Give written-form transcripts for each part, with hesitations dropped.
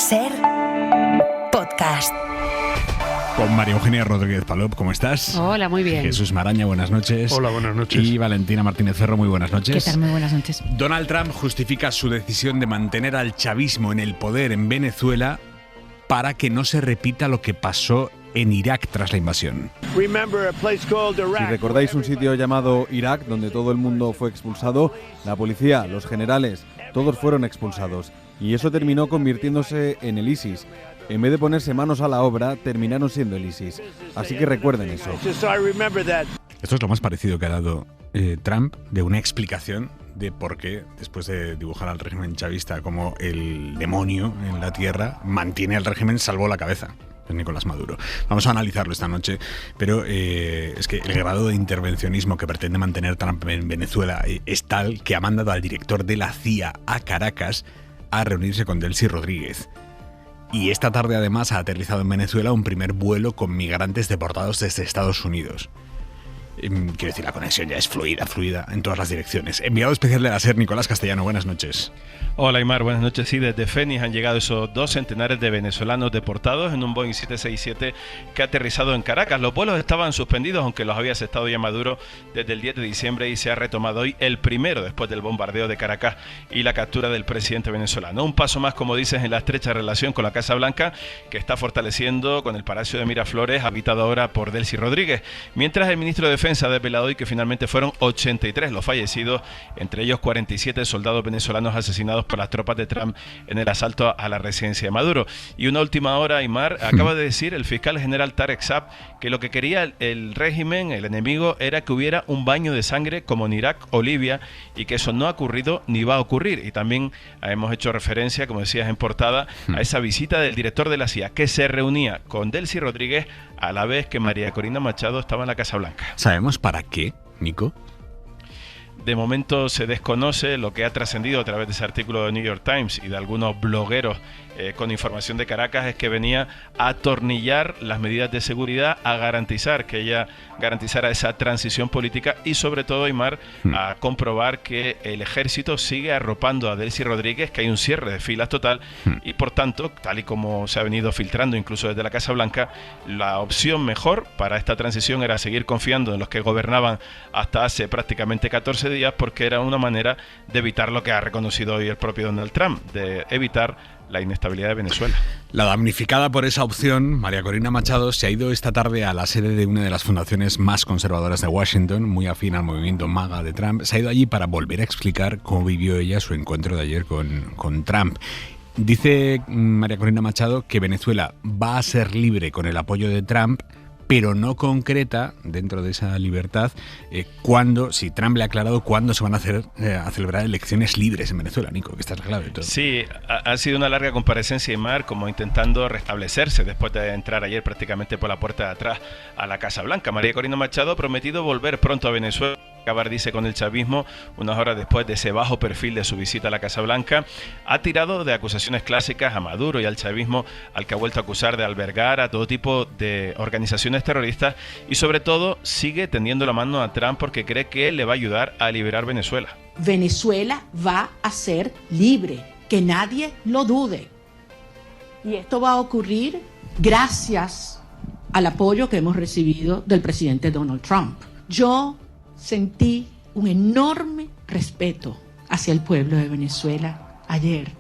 SER Podcast. Con María Eugenia Rodríguez Palop, ¿cómo estás? Hola, muy bien. Jesús Maraña, buenas noches. Hola, buenas noches. Y Valentina Martínez Ferro, muy buenas noches. ¿Qué tal? Muy buenas noches. Donald Trump justifica su decisión de mantener al chavismo en el poder en Venezuela para que no se repita lo que pasó en Irak tras la invasión. Si recordáis un sitio llamado Irak, donde todo el mundo fue expulsado, la policía, los generales, todos fueron expulsados. Y eso terminó convirtiéndose en el ISIS. En vez de ponerse manos a la obra, terminaron siendo el ISIS. Así que recuerden eso. Esto es lo más parecido que ha dado Trump de una explicación de por qué, después de dibujar al régimen chavista como el demonio en la tierra, mantiene el régimen salvo la cabeza. Es Nicolás Maduro. Vamos a analizarlo esta noche, pero es que el grado de intervencionismo que pretende mantener Trump en Venezuela es tal que ha mandado al director de la CIA a Caracas a reunirse con Delcy Rodríguez. Y esta tarde además ha aterrizado en Venezuela un primer vuelo con migrantes deportados desde Estados Unidos. Quiero decir, la conexión ya es fluida en todas las direcciones. Enviado especial de la SER, Nicolás Castellano, buenas noches. Hola Aymar, buenas noches. Sí, desde Fénix han llegado esos 2 centenares de venezolanos deportados en un Boeing 767 que ha aterrizado en Caracas. Los vuelos estaban suspendidos, aunque los había aceptado ya Maduro desde el 10 de diciembre y se ha retomado hoy el primero después del bombardeo de Caracas y la captura del presidente venezolano. Un paso más, como dices, en la estrecha relación con la Casa Blanca, que está fortaleciendo con el Palacio de Miraflores, habitado ahora por Delcy Rodríguez. Mientras el ministro de Defensa ha desvelado hoy que finalmente fueron 83 los fallecidos, entre ellos 47 soldados venezolanos asesinados por las tropas de Trump en el asalto a la residencia de Maduro. Y una última hora, Aymar, acaba de decir el fiscal general Tarek Saab que lo que quería el régimen, el enemigo, era que hubiera un baño de sangre como en Irak o Libia, y que eso no ha ocurrido ni va a ocurrir. Y también hemos hecho referencia, como decías en portada, a esa visita del director de la CIA, que se reunía con Delcy Rodríguez a la vez que María Corina Machado estaba en la Casa Blanca. ¿Sabemos para qué, Nico? De momento se desconoce. Lo que ha trascendido a través de ese artículo de New York Times y de algunos blogueros con información de Caracas es que venía a atornillar las medidas de seguridad, a garantizar que ella garantizara esa transición política y sobre todo, Aymar, a comprobar que el ejército sigue arropando a Delcy Rodríguez, que hay un cierre de filas total y por tanto, tal y como se ha venido filtrando incluso desde la Casa Blanca, la opción mejor para esta transición era seguir confiando en los que gobernaban hasta hace prácticamente 14 días, porque era una manera de evitar lo que ha reconocido hoy el propio Donald Trump, de evitar la inestabilidad de Venezuela. La damnificada por esa opción, María Corina Machado, se ha ido esta tarde a la sede de una de las fundaciones más conservadoras de Washington, muy afín al movimiento MAGA de Trump. Se ha ido allí para volver a explicar cómo vivió ella su encuentro de ayer con Trump. Dice María Corina Machado que Venezuela va a ser libre con el apoyo de Trump, pero no concreta, dentro de esa libertad, si Trump le ha aclarado cuándo se van a celebrar elecciones libres en Venezuela, Nico, que esta es la clave de todo. Sí, ha sido una larga comparecencia, Aymar, como intentando restablecerse después de entrar ayer prácticamente por la puerta de atrás a la Casa Blanca. María Corina Machado ha prometido volver pronto a Venezuela, acabar, dice, con el chavismo, unas horas después de ese bajo perfil de su visita a la Casa Blanca. Ha tirado de acusaciones clásicas a Maduro y al chavismo, al que ha vuelto a acusar de albergar a todo tipo de organizaciones terroristas, y sobre todo sigue tendiendo la mano a Trump porque cree que él le va a ayudar a liberar Venezuela. Venezuela va a ser libre, que nadie lo dude. Y esto va a ocurrir gracias al apoyo que hemos recibido del presidente Donald Trump. Yo sentí un enorme respeto hacia el pueblo de Venezuela ayer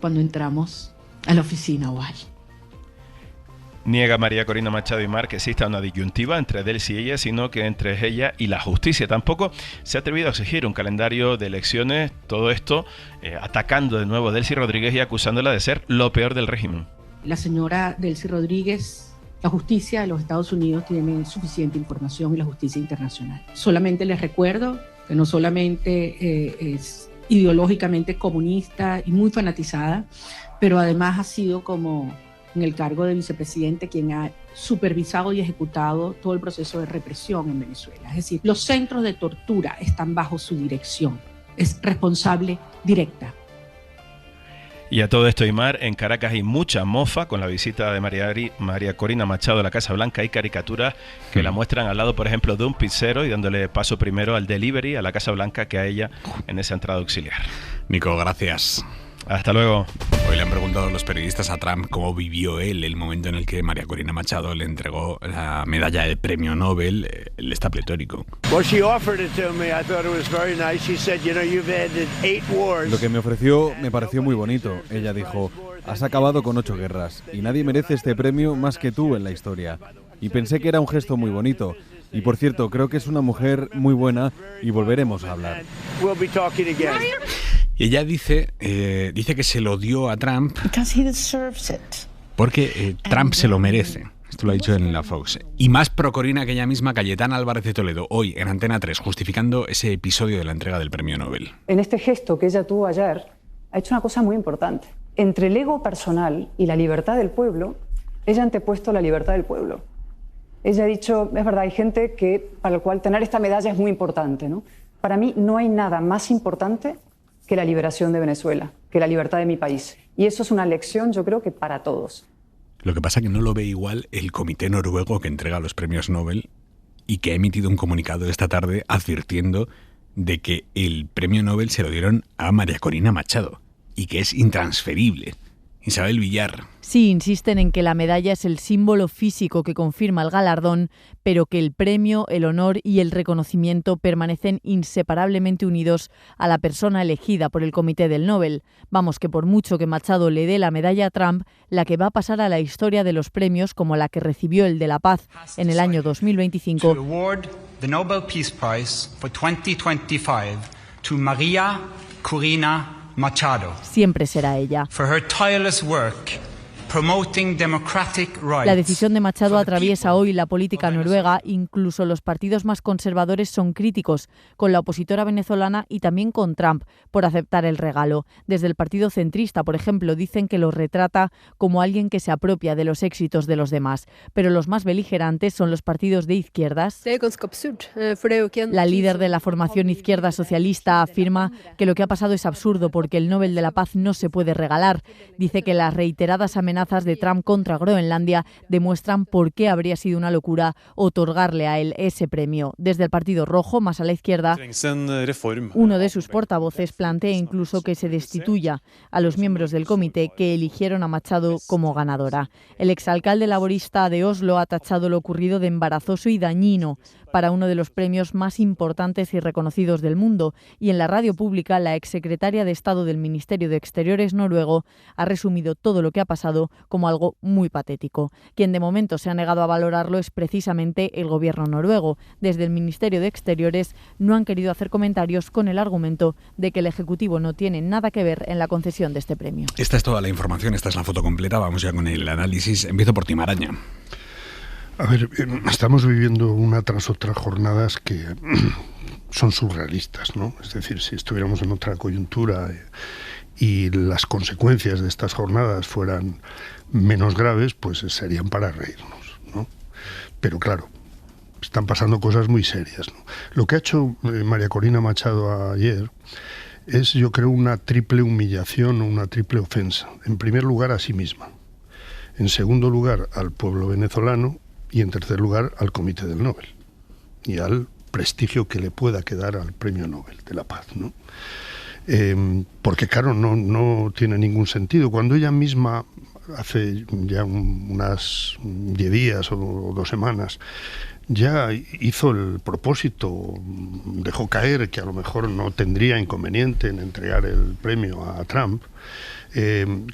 cuando entramos a la oficina Oval. Niega María Corina Machado, Aymar, que exista una disyuntiva entre Delcy y ella, sino que entre ella y la justicia. Tampoco se ha atrevido a exigir un calendario de elecciones, todo esto atacando de nuevo a Delcy Rodríguez y acusándola de ser lo peor del régimen. La señora Delcy Rodríguez, la justicia de los Estados Unidos tiene suficiente información, y la justicia internacional. Solamente les recuerdo que no solamente es ideológicamente comunista y muy fanatizada, pero además ha sido, como en el cargo de vicepresidente, quien ha supervisado y ejecutado todo el proceso de represión en Venezuela. Es decir, los centros de tortura están bajo su dirección. Es responsable directa. Y a todo esto, Aymar, en Caracas hay mucha mofa con la visita de María Corina Machado a la Casa Blanca. Hay caricaturas que la muestran al lado, por ejemplo, de un pizzero y dándole paso primero al delivery a la Casa Blanca que a ella en esa entrada auxiliar. Nico, gracias. Hasta luego. Hoy le han preguntado los periodistas a Trump cómo vivió él el momento en el que María Corina Machado le entregó la medalla del premio Nobel. Él está pletórico. Lo que me ofreció me pareció muy bonito. Ella dijo: has acabado con 8 guerras y nadie merece este premio más que tú en la historia. Y pensé que era un gesto muy bonito. Y por cierto, creo que es una mujer muy buena y volveremos a hablar. Y ella dice que se lo dio a Trump porque Trump se lo merece. Esto lo ha dicho en la Fox. Y más pro Corina que ella misma, Cayetana Álvarez de Toledo, hoy en Antena 3, justificando ese episodio de la entrega del premio Nobel. En este gesto que ella tuvo ayer, ha hecho una cosa muy importante. Entre el ego personal y la libertad del pueblo, ella ha antepuesto la libertad del pueblo. Ella ha dicho, es verdad, hay gente para la cual tener esta medalla es muy importante, ¿no? Para mí no hay nada más importante que la liberación de Venezuela, que la libertad de mi país. Y eso es una lección, yo creo que para todos. Lo que pasa es que no lo ve igual el comité noruego que entrega los premios Nobel y que ha emitido un comunicado esta tarde advirtiendo de que el premio Nobel se lo dieron a María Corina Machado y que es intransferible. Isabel Villar. Sí, insisten en que la medalla es el símbolo físico que confirma el galardón, pero que el premio, el honor y el reconocimiento permanecen inseparablemente unidos a la persona elegida por el Comité del Nobel. Vamos, que por mucho que Machado le dé la medalla a Trump, la que va a pasar a la historia de los premios, como la que recibió el de la Paz en el año 2025, the Nobel Peace Prize for 2025 to María Corina Machado. Siempre será ella. For her tireless work promoting democratic rights. La decisión de Machado atraviesa hoy la política noruega. Incluso los partidos más conservadores son críticos con la opositora venezolana y también con Trump por aceptar el regalo. Desde el partido centrista, por ejemplo, dicen que lo retrata como alguien que se apropia de los éxitos de los demás. Pero los más beligerantes son los partidos de izquierdas. La líder de la formación izquierda socialista afirma que lo que ha pasado es absurdo porque el Nobel de la Paz no se puede regalar. Dice que las reiteradas amenazas de Trump contra Groenlandia demuestran por qué habría sido una locura otorgarle a él ese premio. Desde el Partido Rojo, más a la izquierda, uno de sus portavoces plantea incluso que se destituya a los miembros del comité que eligieron a Machado como ganadora. El exalcalde laborista de Oslo ha tachado lo ocurrido de embarazoso y dañino para uno de los premios más importantes y reconocidos del mundo. Y en la radio pública, la exsecretaria de Estado del Ministerio de Exteriores noruego ha resumido todo lo que ha pasado como algo muy patético. Quien de momento se ha negado a valorarlo es precisamente el gobierno noruego. Desde el Ministerio de Exteriores no han querido hacer comentarios con el argumento de que el Ejecutivo no tiene nada que ver en la concesión de este premio. Esta es toda la información, esta es la foto completa. Vamos ya con el análisis. Empiezo por Timaraña. A ver, estamos viviendo una tras otra jornadas que son surrealistas, ¿no? Es decir, si estuviéramos en otra coyuntura y las consecuencias de estas jornadas fueran menos graves, pues serían para reírnos, ¿no? Pero claro, están pasando cosas muy serias, ¿no? Lo que ha hecho María Corina Machado ayer es, yo creo, una triple humillación o una triple ofensa. En primer lugar, a sí misma. En segundo lugar, al pueblo venezolano. Y en tercer lugar, al Comité del Nobel y al prestigio que le pueda quedar al Premio Nobel de la Paz, ¿no? Porque claro, no tiene ningún sentido. Cuando ella misma, hace ya unas 10 días o 2 semanas, ya hizo el propósito, dejó caer que a lo mejor no tendría inconveniente en entregar el premio a Trump,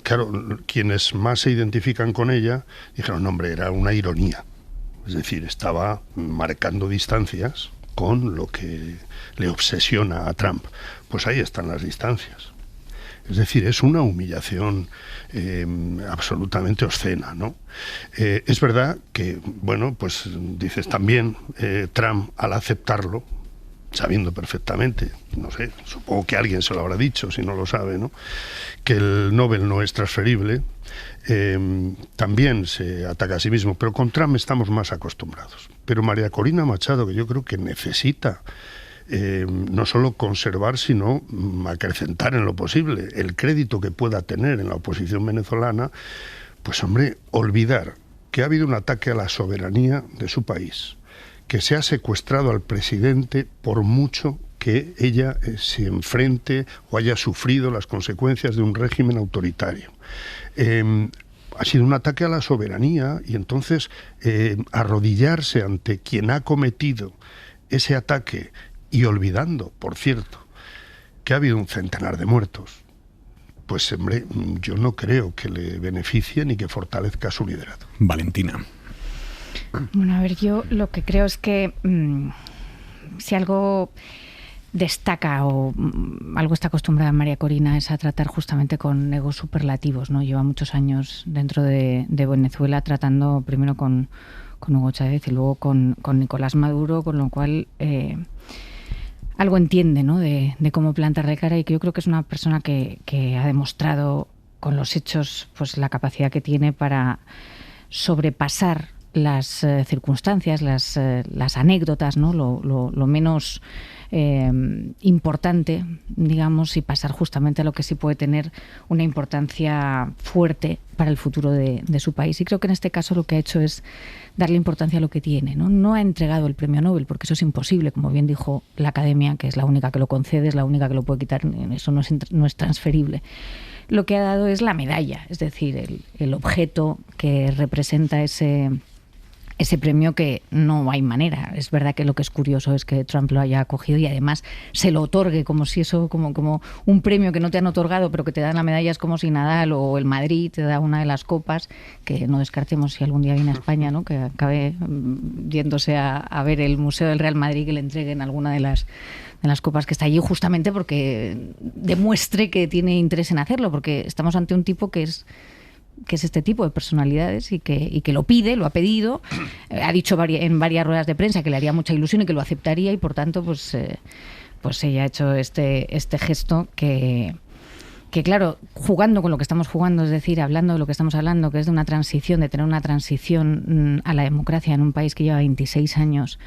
claro, quienes más se identifican con ella dijeron, no, hombre, era una ironía. Es decir, estaba marcando distancias con lo que le obsesiona a Trump. Pues ahí están las distancias. Es decir, es una humillación absolutamente obscena, ¿no? Es verdad que, bueno, pues dices también, Trump al aceptarlo, sabiendo perfectamente, no sé, supongo que alguien se lo habrá dicho, si no lo sabe, ¿no?, que el Nobel no es transferible, también se ataca a sí mismo, pero con Trump estamos más acostumbrados. Pero María Corina Machado, que yo creo que necesita no solo conservar, sino acrecentar en lo posible el crédito que pueda tener en la oposición venezolana, pues hombre, olvidar que ha habido un ataque a la soberanía de su país, que se ha secuestrado al presidente por mucho que que ella se enfrente o haya sufrido las consecuencias de un régimen autoritario. Ha sido un ataque a la soberanía y entonces arrodillarse ante quien ha cometido ese ataque y olvidando, por cierto, que ha habido un centenar de muertos, pues hombre, yo no creo que le beneficie ni que fortalezca su liderazgo. Valentina. Bueno, a ver, yo lo que creo es que si algo destaca o algo está acostumbrada María Corina es a tratar justamente con egos superlativos, ¿no? Lleva muchos años dentro de Venezuela tratando primero con Hugo Chávez y luego con Nicolás Maduro, con lo cual algo entiende, ¿no? de cómo plantarle cara, y que yo creo que es una persona que ha demostrado con los hechos pues la capacidad que tiene para sobrepasar las circunstancias, las anécdotas, ¿no? Lo menos importante, digamos, y pasar justamente a lo que sí puede tener una importancia fuerte para el futuro de su país. Y creo que en este caso lo que ha hecho es darle importancia a lo que tiene, ¿no? No ha entregado el premio Nobel, porque eso es imposible, como bien dijo la Academia, que es la única que lo concede, es la única que lo puede quitar, eso no es transferible. Lo que ha dado es la medalla, es decir, el objeto que representa ese premio, que no hay manera. Es verdad que lo que es curioso es que Trump lo haya acogido y además se lo otorgue como si eso, como un premio que no te han otorgado pero que te dan la medalla, es como si Nadal o el Madrid te da una de las copas, que no descartemos si algún día viene a España, ¿no? Que acabe yéndose a ver el Museo del Real Madrid, que le entreguen alguna de las copas que está allí, justamente porque demuestre que tiene interés en hacerlo, porque estamos ante un tipo que es este tipo de personalidades y que lo pide, lo ha pedido, ha dicho en varias ruedas de prensa que le haría mucha ilusión y que lo aceptaría, y por tanto pues ella ha hecho este gesto que claro, jugando con lo que estamos jugando, es decir, hablando de lo que estamos hablando, que es de una transición, de tener una transición a la democracia en un país que lleva 26 años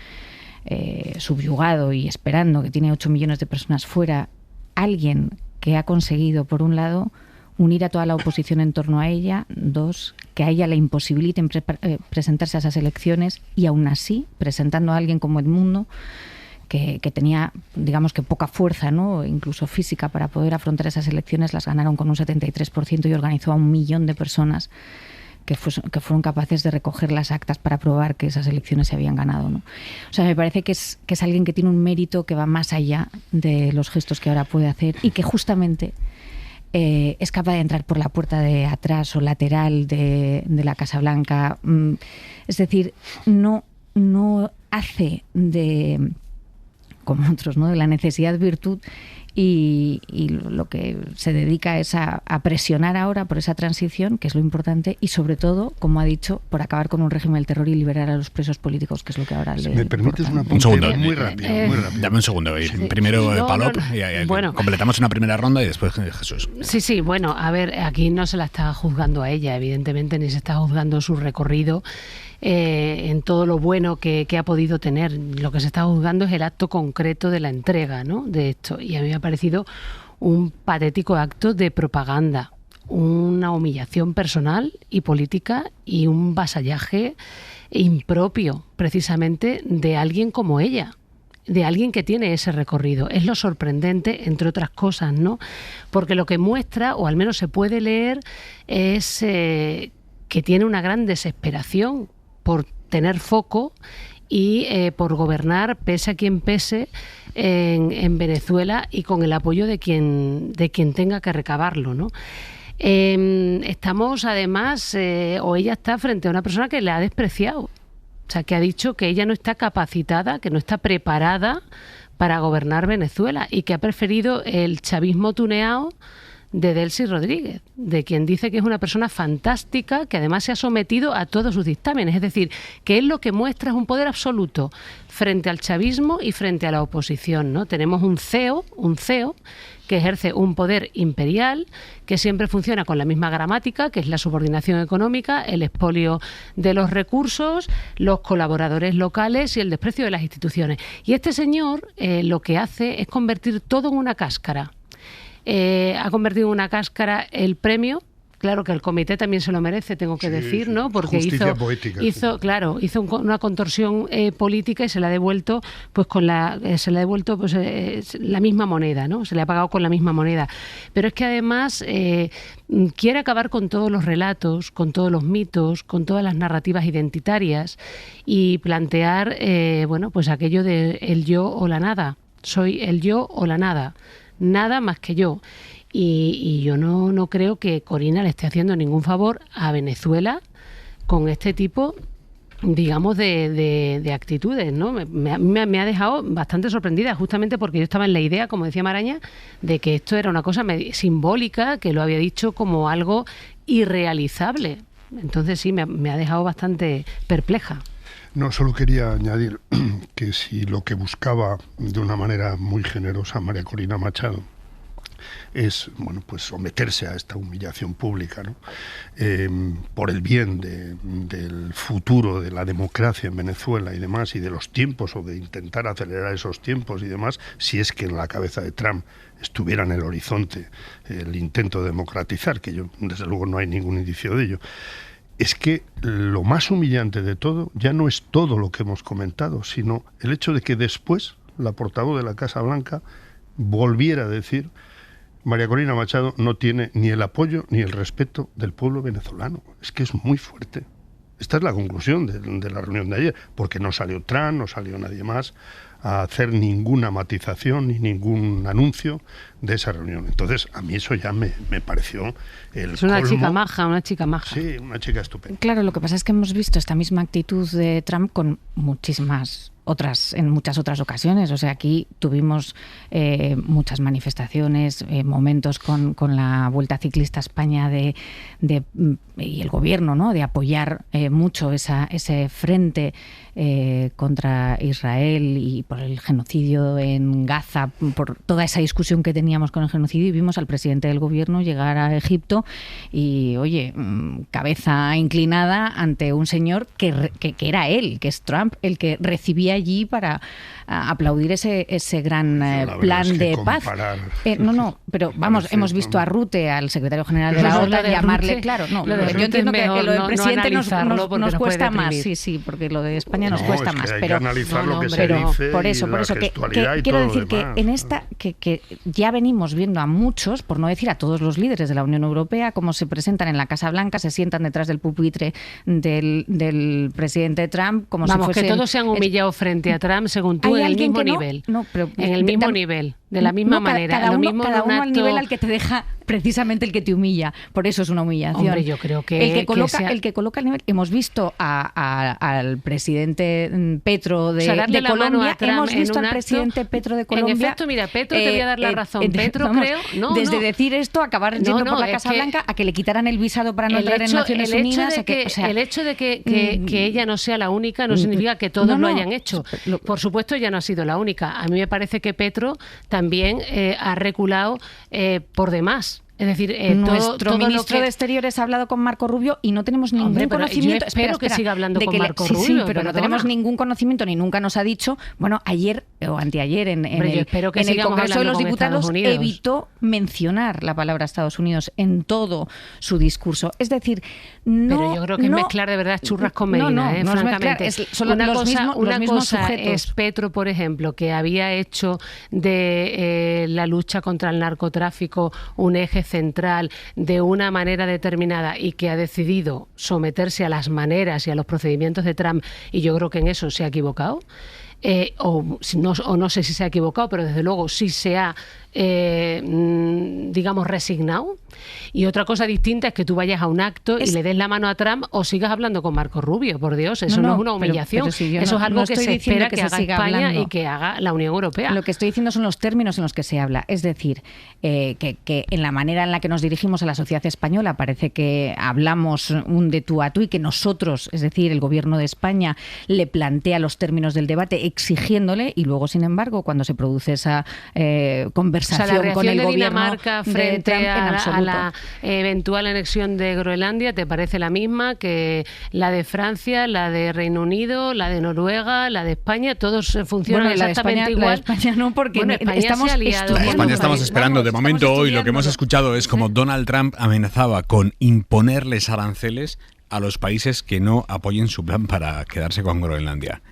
subyugado y esperando, que tiene 8 millones de personas fuera, alguien que ha conseguido, por un lado, unir a toda la oposición en torno a ella, 2, que a ella le imposibiliten presentarse a esas elecciones, y aún así, presentando a alguien como Edmundo, que tenía, digamos que poca fuerza, ¿no? Incluso física, para poder afrontar esas elecciones, las ganaron con un 73% y organizó a 1 millón de personas que fueron capaces de recoger las actas para probar que esas elecciones se habían ganado, ¿no? O sea, me parece que es alguien que tiene un mérito que va más allá de los gestos que ahora puede hacer, y que justamente es capaz de entrar por la puerta de atrás o lateral de la Casa Blanca. Es decir, no hace de, como otros, ¿no?, de la necesidad virtud, y lo que se dedica es a presionar ahora por esa transición, que es lo importante, y sobre todo, como ha dicho, por acabar con un régimen del terror y liberar a los presos políticos, que es lo que ahora le... ¿Me permites una un segundo? Muy rápido. Dame un segundo. Sí. Primero Palop, y bueno, completamos una primera ronda y después Jesús. Sí, bueno, a ver, aquí no se la está juzgando a ella, evidentemente, ni se está juzgando su recorrido en todo lo bueno que ha podido tener. Lo que se está juzgando es el acto concreto de la entrega, ¿no?, de esto. Y a mí me ha parecido un patético acto de propaganda, una humillación personal y política y un vasallaje impropio, precisamente, de alguien como ella, de alguien que tiene ese recorrido. Es lo sorprendente, entre otras cosas, ¿no? Porque lo que muestra, o al menos se puede leer, es que tiene una gran desesperación por tener foco y por gobernar, pese a quien pese, en Venezuela, y con el apoyo de quien tenga que recabarlo, ¿no? Estamos además, o ella está frente a una persona que le ha despreciado, o sea, que ha dicho que ella no está capacitada, que no está preparada para gobernar Venezuela, y que ha preferido el chavismo tuneado de Delcy Rodríguez, de quien dice que es una persona fantástica, que además se ha sometido a todos sus dictámenes. Es decir, que él lo que muestra es un poder absoluto frente al chavismo y frente a la oposición, ¿no? Tenemos un CEO que ejerce un poder imperial, que siempre funciona con la misma gramática, que es la subordinación económica, el expolio de los recursos, los colaboradores locales y el desprecio de las instituciones. Y este señor lo que hace es convertir todo en una cáscara. Ha convertido en una cáscara el premio Claro que el comité también se lo merece, tengo que decir, ¿no? Porque hizo una contorsión política y se le ha devuelto la misma moneda, ¿no? Se le ha pagado con la misma moneda. Pero es que además quiere acabar con todos los relatos, con todos los mitos, con todas las narrativas identitarias y plantear, pues aquello de el yo o la nada. Soy el yo o la nada. Nada más que yo. Y yo no creo que Corina le esté haciendo ningún favor a Venezuela con este tipo, digamos, de actitudes, ¿no? Me ha dejado bastante sorprendida, justamente porque yo estaba en la idea, como decía Maraña, de que esto era una cosa simbólica, que lo había dicho como algo irrealizable. Entonces sí, me ha dejado bastante perpleja. No, solo quería añadir que si lo que buscaba de una manera muy generosa María Corina Machado es, pues someterse a esta humillación pública, ¿no? Por el bien del futuro de la democracia en Venezuela y demás, y de los tiempos, o de intentar acelerar esos tiempos y demás, si es que en la cabeza de Trump estuviera en el horizonte el intento de democratizar, que yo, desde luego, no hay ningún indicio de ello. Es que lo más humillante de todo ya no es todo lo que hemos comentado, sino el hecho de que después la portavoz de la Casa Blanca volviera a decir: María Corina Machado no tiene ni el apoyo ni el respeto del pueblo venezolano. Es que es muy fuerte. Esta es la conclusión de la reunión de ayer, porque no salió Trump, no salió nadie más a hacer ninguna matización ni ningún anuncio de esa reunión. Entonces, a mí eso ya me pareció el Es una colmo. chica maja. Sí, una chica estupenda. Claro, lo que pasa es que hemos visto esta misma actitud de Trump con en muchas otras ocasiones. O sea, aquí tuvimos muchas manifestaciones, momentos con la Vuelta Ciclista a España y el gobierno, ¿no?, de apoyar mucho ese frente contra Israel y por el genocidio en Gaza, por toda esa discusión que teníamos con el genocidio, y vimos al presidente del gobierno llegar a Egipto y, oye, cabeza inclinada ante un señor que era él, que es Trump, el que recibía allí para aplaudir ese gran plan de paz. Pero vamos, hemos visto a Rute, al secretario general de la OTAN, llamarle, Rute, claro, no, lo de yo entiendo que lo del presidente nos cuesta más, deprimir. sí, porque lo de España nos cuesta más, hay pero que analizar lo que se dice, por eso, que quiero decir que demás, en esta que ya venimos viendo a muchos, por no decir a todos los líderes de la Unión Europea, cómo se presentan en la Casa Blanca, se sientan detrás del pupitre del presidente Trump, como si fuesen... que todos se han humillado frente a Trump, según tú, en el mismo nivel. En el mismo nivel, de la misma manera. Cada uno al nivel al que te deja precisamente el que te humilla. Por eso es una humillación. Hombre, yo creo que... El que coloca el nivel... Hemos visto al presidente Petro de Colombia. Hemos visto al presidente Petro de Colombia... En efecto, mira, Petro, te voy a dar la razón. Petro, creo... Desde decir esto, acabar yendo por la Casa Blanca, a que le quitaran el visado para no entrar en Naciones Unidas... El hecho de que ella no sea la única no significa que todos lo hayan hecho. Por supuesto, ella no ha sido la única. A mí me parece que Petro también ha reculado por demás. Es decir, nuestro ministro de Exteriores ha hablado con Marco Rubio y no tenemos ningún conocimiento. Yo espero que siga hablando con Marco Rubio. Sí, pero no tenemos ningún conocimiento ni nunca nos ha dicho. Bueno, ayer o anteayer en el Congreso de los Diputados evitó mencionar la palabra Estados Unidos en todo su discurso. Es decir, pero yo creo que es mezclar de verdad churras con merinas, francamente. Una cosa es Petro, por ejemplo, que había hecho de la lucha contra el narcotráfico un eje central de una manera determinada y que ha decidido someterse a las maneras y a los procedimientos de Trump, y yo creo que en eso se ha equivocado. O no sé si se ha equivocado, pero desde luego sí se ha digamos resignado. Y otra cosa distinta es que tú vayas a un acto y le des la mano a Trump o sigas hablando con Marco Rubio, por Dios, eso no es una humillación, eso es algo que se espera que haga España y que haga la Unión Europea. Lo que estoy diciendo son los términos en los que se habla, es decir, que en la manera en la que nos dirigimos a la sociedad española parece que hablamos un de tú a tú y que nosotros, es decir, el gobierno de España le plantea los términos del debate exigiéndole, y luego, sin embargo, cuando se produce esa conversación conversación la reacción con el de gobierno Dinamarca de frente Trump en a absoluto. la eventual anexión de Groenlandia, ¿te parece la misma que la de Francia, la de Reino Unido, la de Noruega, la de España? Todos funcionan exactamente igual. La de España no, porque estamos España estamos esperando. De momento, hoy lo que hemos escuchado es como Donald Trump amenazaba con imponerles aranceles a los países que no apoyen su plan para quedarse con Groenlandia.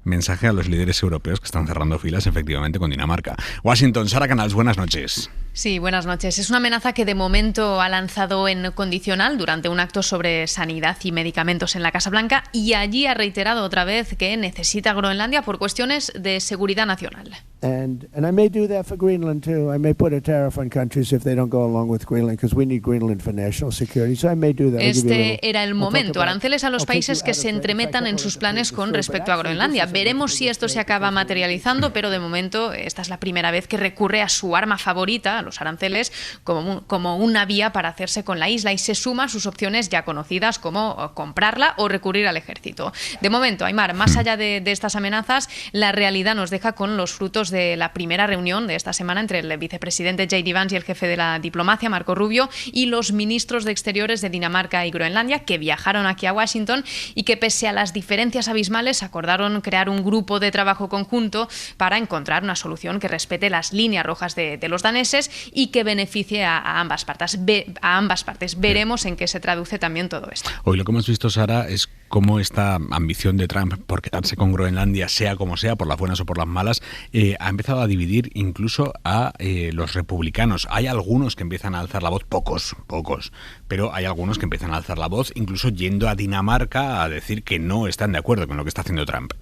Mensaje a los líderes europeos que están cerrando filas efectivamente con Dinamarca. Washington, Sara Canals, buenas noches. Sí, buenas noches. Es una amenaza que de momento ha lanzado en condicional durante un acto sobre sanidad y medicamentos en la Casa Blanca, y allí ha reiterado otra vez que necesita Groenlandia por cuestiones de seguridad nacional. And I may do that for Greenland too. I may put a tariff on countries if they don't go along with Greenland, because we need Greenland for national security. So I may do that. Este era el momento. Aranceles a los países que se entremetan en sus planes con respecto a Groenlandia. Veremos si esto se acaba materializando, pero de momento esta es la primera vez que recurre a su arma favorita, a los aranceles, como una vía para hacerse con la isla, y se suma a sus opciones ya conocidas como comprarla o recurrir al ejército. De momento, Aimar, más allá de estas amenazas, la realidad nos deja con los frutos de la primera reunión de esta semana entre el vicepresidente J.D. Vance y el jefe de la diplomacia, Marco Rubio, y los ministros de Exteriores de Dinamarca y Groenlandia, que viajaron aquí a Washington y que, pese a las diferencias abismales, acordaron crear un grupo de trabajo conjunto para encontrar una solución que respete las líneas rojas de los daneses y que beneficie a ambas partes. Veremos en qué se traduce también todo esto. Hoy lo que hemos visto, Sara, es cómo esta ambición de Trump por quedarse con Groenlandia, sea como sea, por las buenas o por las malas, ha empezado a dividir incluso a los republicanos. Hay algunos que empiezan a alzar la voz, pocos, pero hay algunos que empiezan a alzar la voz, incluso yendo a Dinamarca a decir que no están de acuerdo con lo que está haciendo Trump.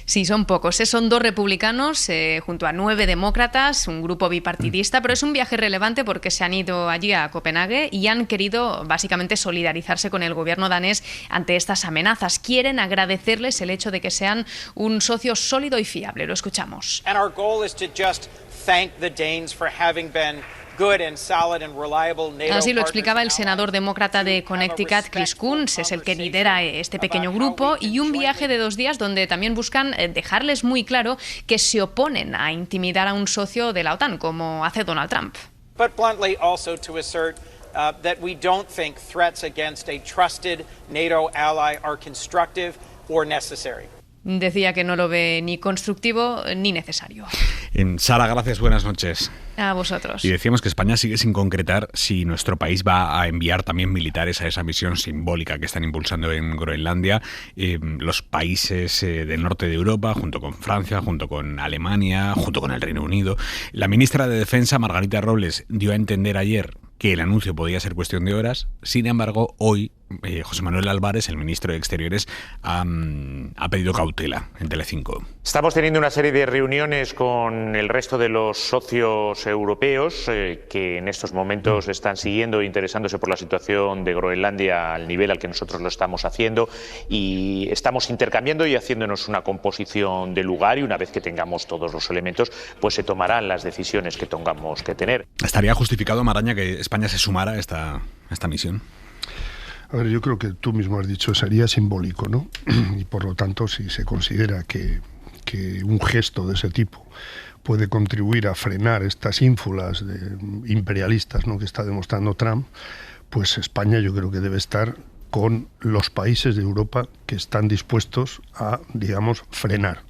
Sí, son pocos. Son 2 republicanos junto a 9 demócratas, un grupo bipartidista, pero es un viaje relevante porque se han ido allí a Copenhague y han querido básicamente solidarizarse con el gobierno danés ante estas amenazas. Quieren agradecerles el hecho de que sean un socio sólido y fiable. Lo escuchamos. And our goal is to just thank the Danes for having been Así lo explicaba el senador demócrata de Connecticut, Chris Coons. Es el que lidera este pequeño grupo, y un viaje de 2 días donde también buscan dejarles muy claro que se oponen a intimidar a un socio de la OTAN, como hace Donald Trump. But bluntly also to assert that we don't think threats against a trusted NATO ally are constructive or necessary. Decía que no lo ve ni constructivo ni necesario. Sara, gracias, buenas noches. A vosotros. Y decíamos que España sigue sin concretar si nuestro país va a enviar también militares a esa misión simbólica que están impulsando en Groenlandia. Los países del norte de Europa, junto con Francia, junto con Alemania, junto con el Reino Unido. La ministra de Defensa, Margarita Robles, dio a entender ayer que el anuncio podía ser cuestión de horas. Sin embargo, hoy José Manuel Álvarez, el ministro de Exteriores, ha pedido cautela en Telecinco. Estamos teniendo una serie de reuniones con el resto de los socios europeos que en estos momentos están siguiendo e interesándose por la situación de Groenlandia al nivel al que nosotros lo estamos haciendo, y estamos intercambiando y haciéndonos una composición de lugar, y una vez que tengamos todos los elementos, pues se tomarán las decisiones que tengamos que tener. ¿Estaría justificado, Maraña, que España se sumara a esta misión? A ver, yo creo que tú mismo has dicho, sería simbólico, ¿no? Y por lo tanto, si se considera que un gesto de ese tipo puede contribuir a frenar estas ínfulas imperialistas, ¿no?, que está demostrando Trump, pues España yo creo que debe estar con los países de Europa que están dispuestos a, digamos, frenar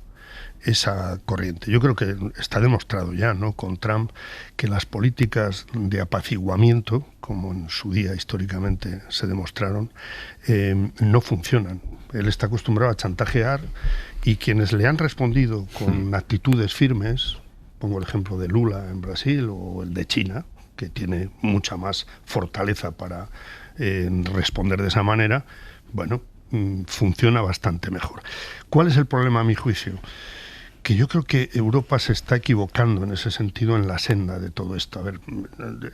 esa corriente. Yo creo que está demostrado ya, ¿no?, con Trump, que las políticas de apaciguamiento, como en su día históricamente se demostraron, no funcionan. Él está acostumbrado a chantajear, y quienes le han respondido con actitudes firmes, pongo el ejemplo de Lula en Brasil o el de China, que tiene mucha más fortaleza para responder de esa manera, bueno, funciona bastante mejor. ¿Cuál es el problema a mi juicio? Que yo creo que Europa se está equivocando en ese sentido en la senda de todo esto. A ver,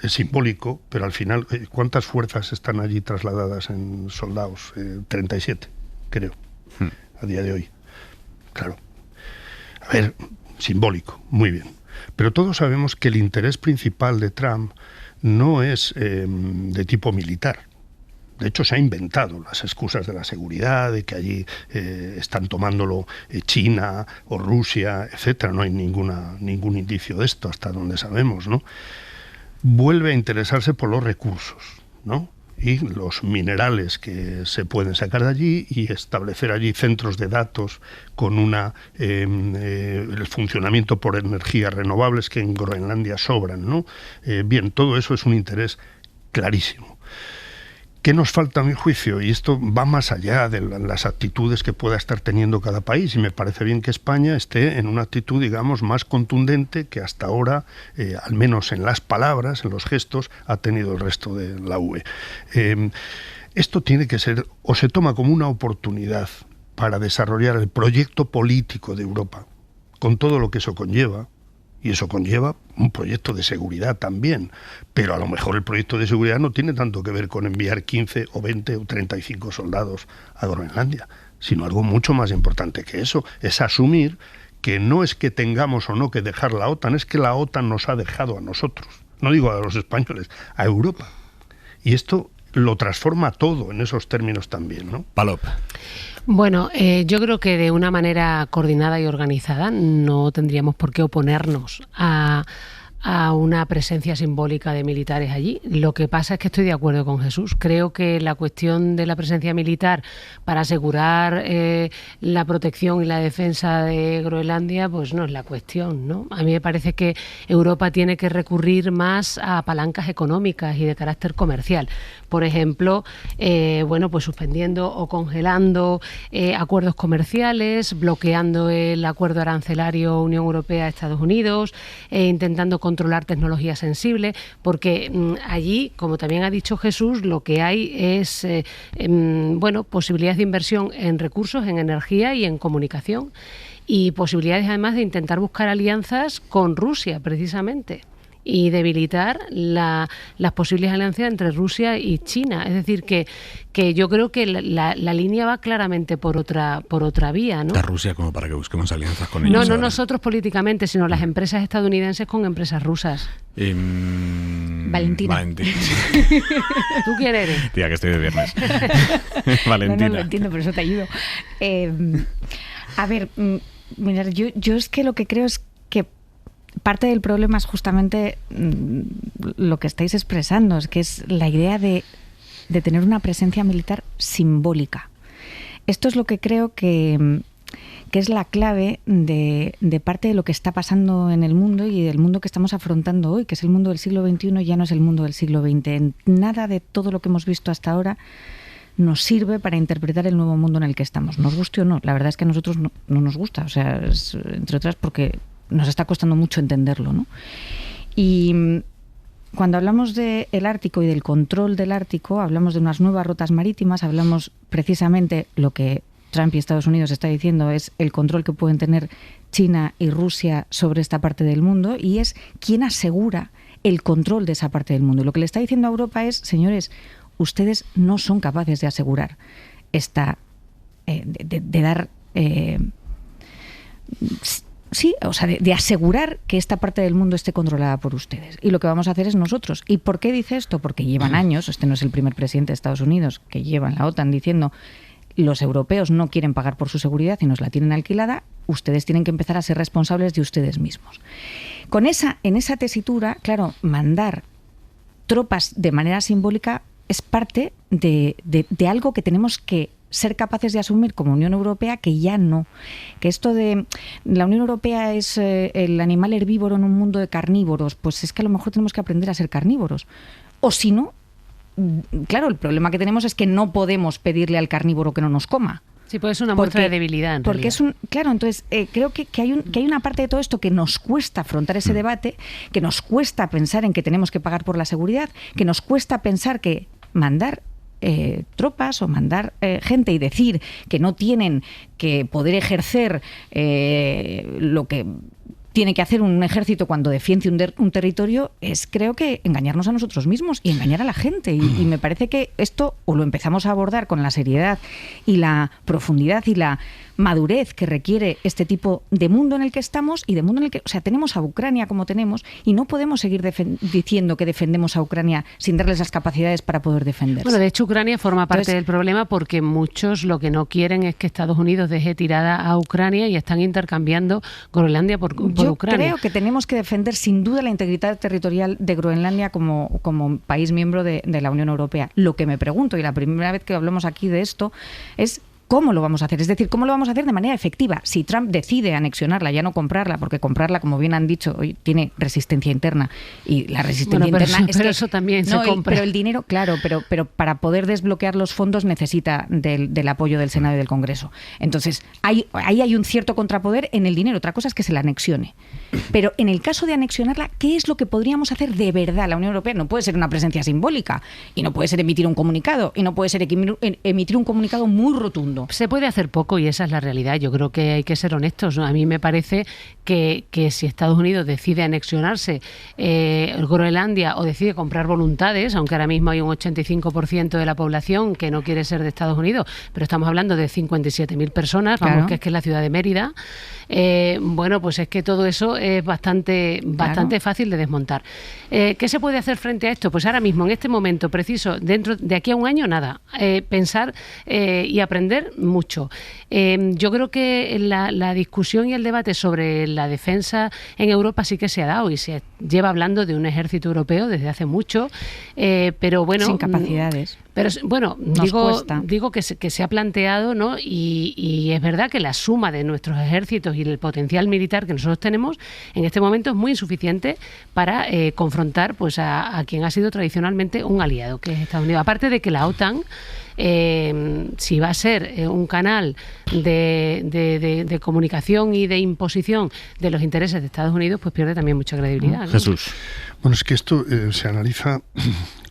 es simbólico, pero al final, ¿cuántas fuerzas están allí trasladadas en soldados? 37, creo, a día de hoy. Claro. A ver, simbólico, muy bien. Pero todos sabemos que el interés principal de Trump no es de tipo militar. De hecho, se ha inventado las excusas de la seguridad, de que allí están tomándolo China o Rusia, etcétera. No hay ningún indicio de esto hasta donde sabemos, ¿no? Vuelve a interesarse por los recursos, ¿no? Y los minerales que se pueden sacar de allí y establecer allí centros de datos con el funcionamiento por energías renovables que en Groenlandia sobran, ¿no? Bien, todo eso es un interés clarísimo. ¿Qué nos falta a mi juicio? Y esto va más allá de las actitudes que pueda estar teniendo cada país, y me parece bien que España esté en una actitud, digamos, más contundente que hasta ahora, al menos en las palabras, en los gestos, ha tenido el resto de la UE. Esto tiene que ser, o se toma como una oportunidad para desarrollar el proyecto político de Europa, con todo lo que eso conlleva, y eso conlleva un proyecto de seguridad también, pero a lo mejor el proyecto de seguridad no tiene tanto que ver con enviar 15 o 20 o 35 soldados a Groenlandia, sino algo mucho más importante que eso, es asumir que no es que tengamos o no que dejar la OTAN, es que la OTAN nos ha dejado a nosotros, no digo a los españoles, a Europa. Y esto lo transforma todo en esos términos también, ¿no? Palop. Bueno, yo creo que de una manera coordinada y organizada no tendríamos por qué oponernos a una presencia simbólica de militares allí. Lo que pasa es que estoy de acuerdo con Jesús. Creo que la cuestión de la presencia militar para asegurar la protección y la defensa de Groenlandia, pues no es la cuestión, ¿no? A mí me parece que Europa tiene que recurrir más a palancas económicas y de carácter comercial. Por ejemplo, pues suspendiendo o congelando acuerdos comerciales, bloqueando el acuerdo arancelario Unión Europea-Estados Unidos, intentando controlar tecnología sensible, porque allí, como también ha dicho Jesús, lo que hay es posibilidades de inversión en recursos, en energía y en comunicación, y posibilidades además de intentar buscar alianzas con Rusia, precisamente, y debilitar las posibles alianzas entre Rusia y China. Es decir, que yo creo que la línea va claramente por otra vía, ¿no? Está Rusia como para que busquemos alianzas con ellos. No nosotros políticamente, sino las empresas estadounidenses con empresas rusas. Valentina. ¿Tú quién eres? Tía, que estoy de viernes. Valentina. No lo entiendo, por eso te ayudo. A ver, mirad, yo es que lo que creo es que parte del problema es justamente lo que estáis expresando, es que es la idea de tener una presencia militar simbólica. Esto es lo que creo que es la clave de parte de lo que está pasando en el mundo y del mundo que estamos afrontando hoy, que es el mundo del siglo XXI, ya no es el mundo del siglo XX. Nada de todo lo que hemos visto hasta ahora nos sirve para interpretar el nuevo mundo en el que estamos. Nos guste o no, la verdad es que a nosotros no nos gusta, o sea, entre otras porque nos está costando mucho entenderlo, ¿no? Y cuando hablamos del Ártico y del control del Ártico, hablamos de unas nuevas rutas marítimas, hablamos precisamente lo que Trump y Estados Unidos está diciendo es el control que pueden tener China y Rusia sobre esta parte del mundo, y es quién asegura el control de esa parte del mundo. Y lo que le está diciendo a Europa es, señores, ustedes no son capaces de asegurar esta, de dar... Sí, o sea, de asegurar que esta parte del mundo esté controlada por ustedes. Y lo que vamos a hacer es nosotros. ¿Y por qué dice esto? Porque llevan años, este no es el primer presidente de Estados Unidos que lleva en la OTAN diciendo los europeos no quieren pagar por su seguridad y nos la tienen alquilada, ustedes tienen que empezar a ser responsables de ustedes mismos. En esa tesitura, claro, mandar tropas de manera simbólica es parte de algo que tenemos que ser capaces de asumir como Unión Europea, que ya no. Que esto de la Unión Europea es el animal herbívoro en un mundo de carnívoros, pues es que a lo mejor tenemos que aprender a ser carnívoros. O si no, claro, el problema que tenemos es que no podemos pedirle al carnívoro que no nos coma. Sí, pues es una muestra de debilidad, en porque realidad. Claro, entonces creo que hay una parte de todo esto que nos cuesta afrontar ese debate, que nos cuesta pensar en que tenemos que pagar por la seguridad, que nos cuesta pensar que mandar tropas o mandar gente y decir que no tienen que poder ejercer lo que tiene que hacer un ejército cuando defiende un territorio es, creo que, engañarnos a nosotros mismos y engañar a la gente. Y me parece que esto o lo empezamos a abordar con la seriedad y la profundidad y la madurez que requiere este tipo de mundo en el que estamos y de mundo en el que, o sea, tenemos a Ucrania como tenemos y no podemos seguir diciendo que defendemos a Ucrania sin darles las capacidades para poder defenderse. Bueno, de hecho Ucrania forma parte del problema porque muchos lo que no quieren es que Estados Unidos deje tirada a Ucrania y están intercambiando Groenlandia por Ucrania. Yo creo que tenemos que defender sin duda la integridad territorial de Groenlandia como país miembro de la Unión Europea. Lo que me pregunto, y la primera vez que hablamos aquí de esto, es ¿cómo lo vamos a hacer? Es decir, ¿cómo lo vamos a hacer de manera efectiva? Si Trump decide anexionarla, ya no comprarla, porque comprarla, como bien han dicho, hoy tiene resistencia interna y la resistencia interna es pero que eso también se compra. Pero el dinero, claro, pero para poder desbloquear los fondos necesita del apoyo del Senado y del Congreso. Entonces, ahí hay un cierto contrapoder en el dinero. Otra cosa es que se la anexione. Pero en el caso de anexionarla, ¿qué es lo que podríamos hacer de verdad? La Unión Europea no puede ser una presencia simbólica y no puede ser emitir un comunicado y no puede ser emitir un comunicado muy rotundo. Se puede hacer poco y esa es la realidad. Yo creo que hay que ser honestos, ¿no? A mí me parece que si Estados Unidos decide anexionarse Groenlandia o decide comprar voluntades, aunque ahora mismo hay un 85% de la población que no quiere ser de Estados Unidos, pero estamos hablando de 57.000 personas, vamos, claro, que es la ciudad de Mérida, bueno, pues es que todo eso es bastante fácil de desmontar. ¿Qué se puede hacer frente a esto? Pues ahora mismo, en este momento preciso, dentro de aquí a un año, nada. Pensar y aprender mucho. Yo creo que la discusión y el debate sobre la defensa en Europa sí que se ha dado y se lleva hablando de un ejército europeo desde hace mucho, pero bueno... Sin capacidades. Pero bueno, digo que se ha planteado, ¿no? Y es verdad que la suma de nuestros ejércitos y el potencial militar que nosotros tenemos en este momento es muy insuficiente para confrontar pues a quien ha sido tradicionalmente un aliado, que es Estados Unidos. Aparte de que la OTAN, si va a ser un canal de comunicación y de imposición de los intereses de Estados Unidos, pues pierde también mucha credibilidad, ¿no? Jesús. Bueno, es que esto se analiza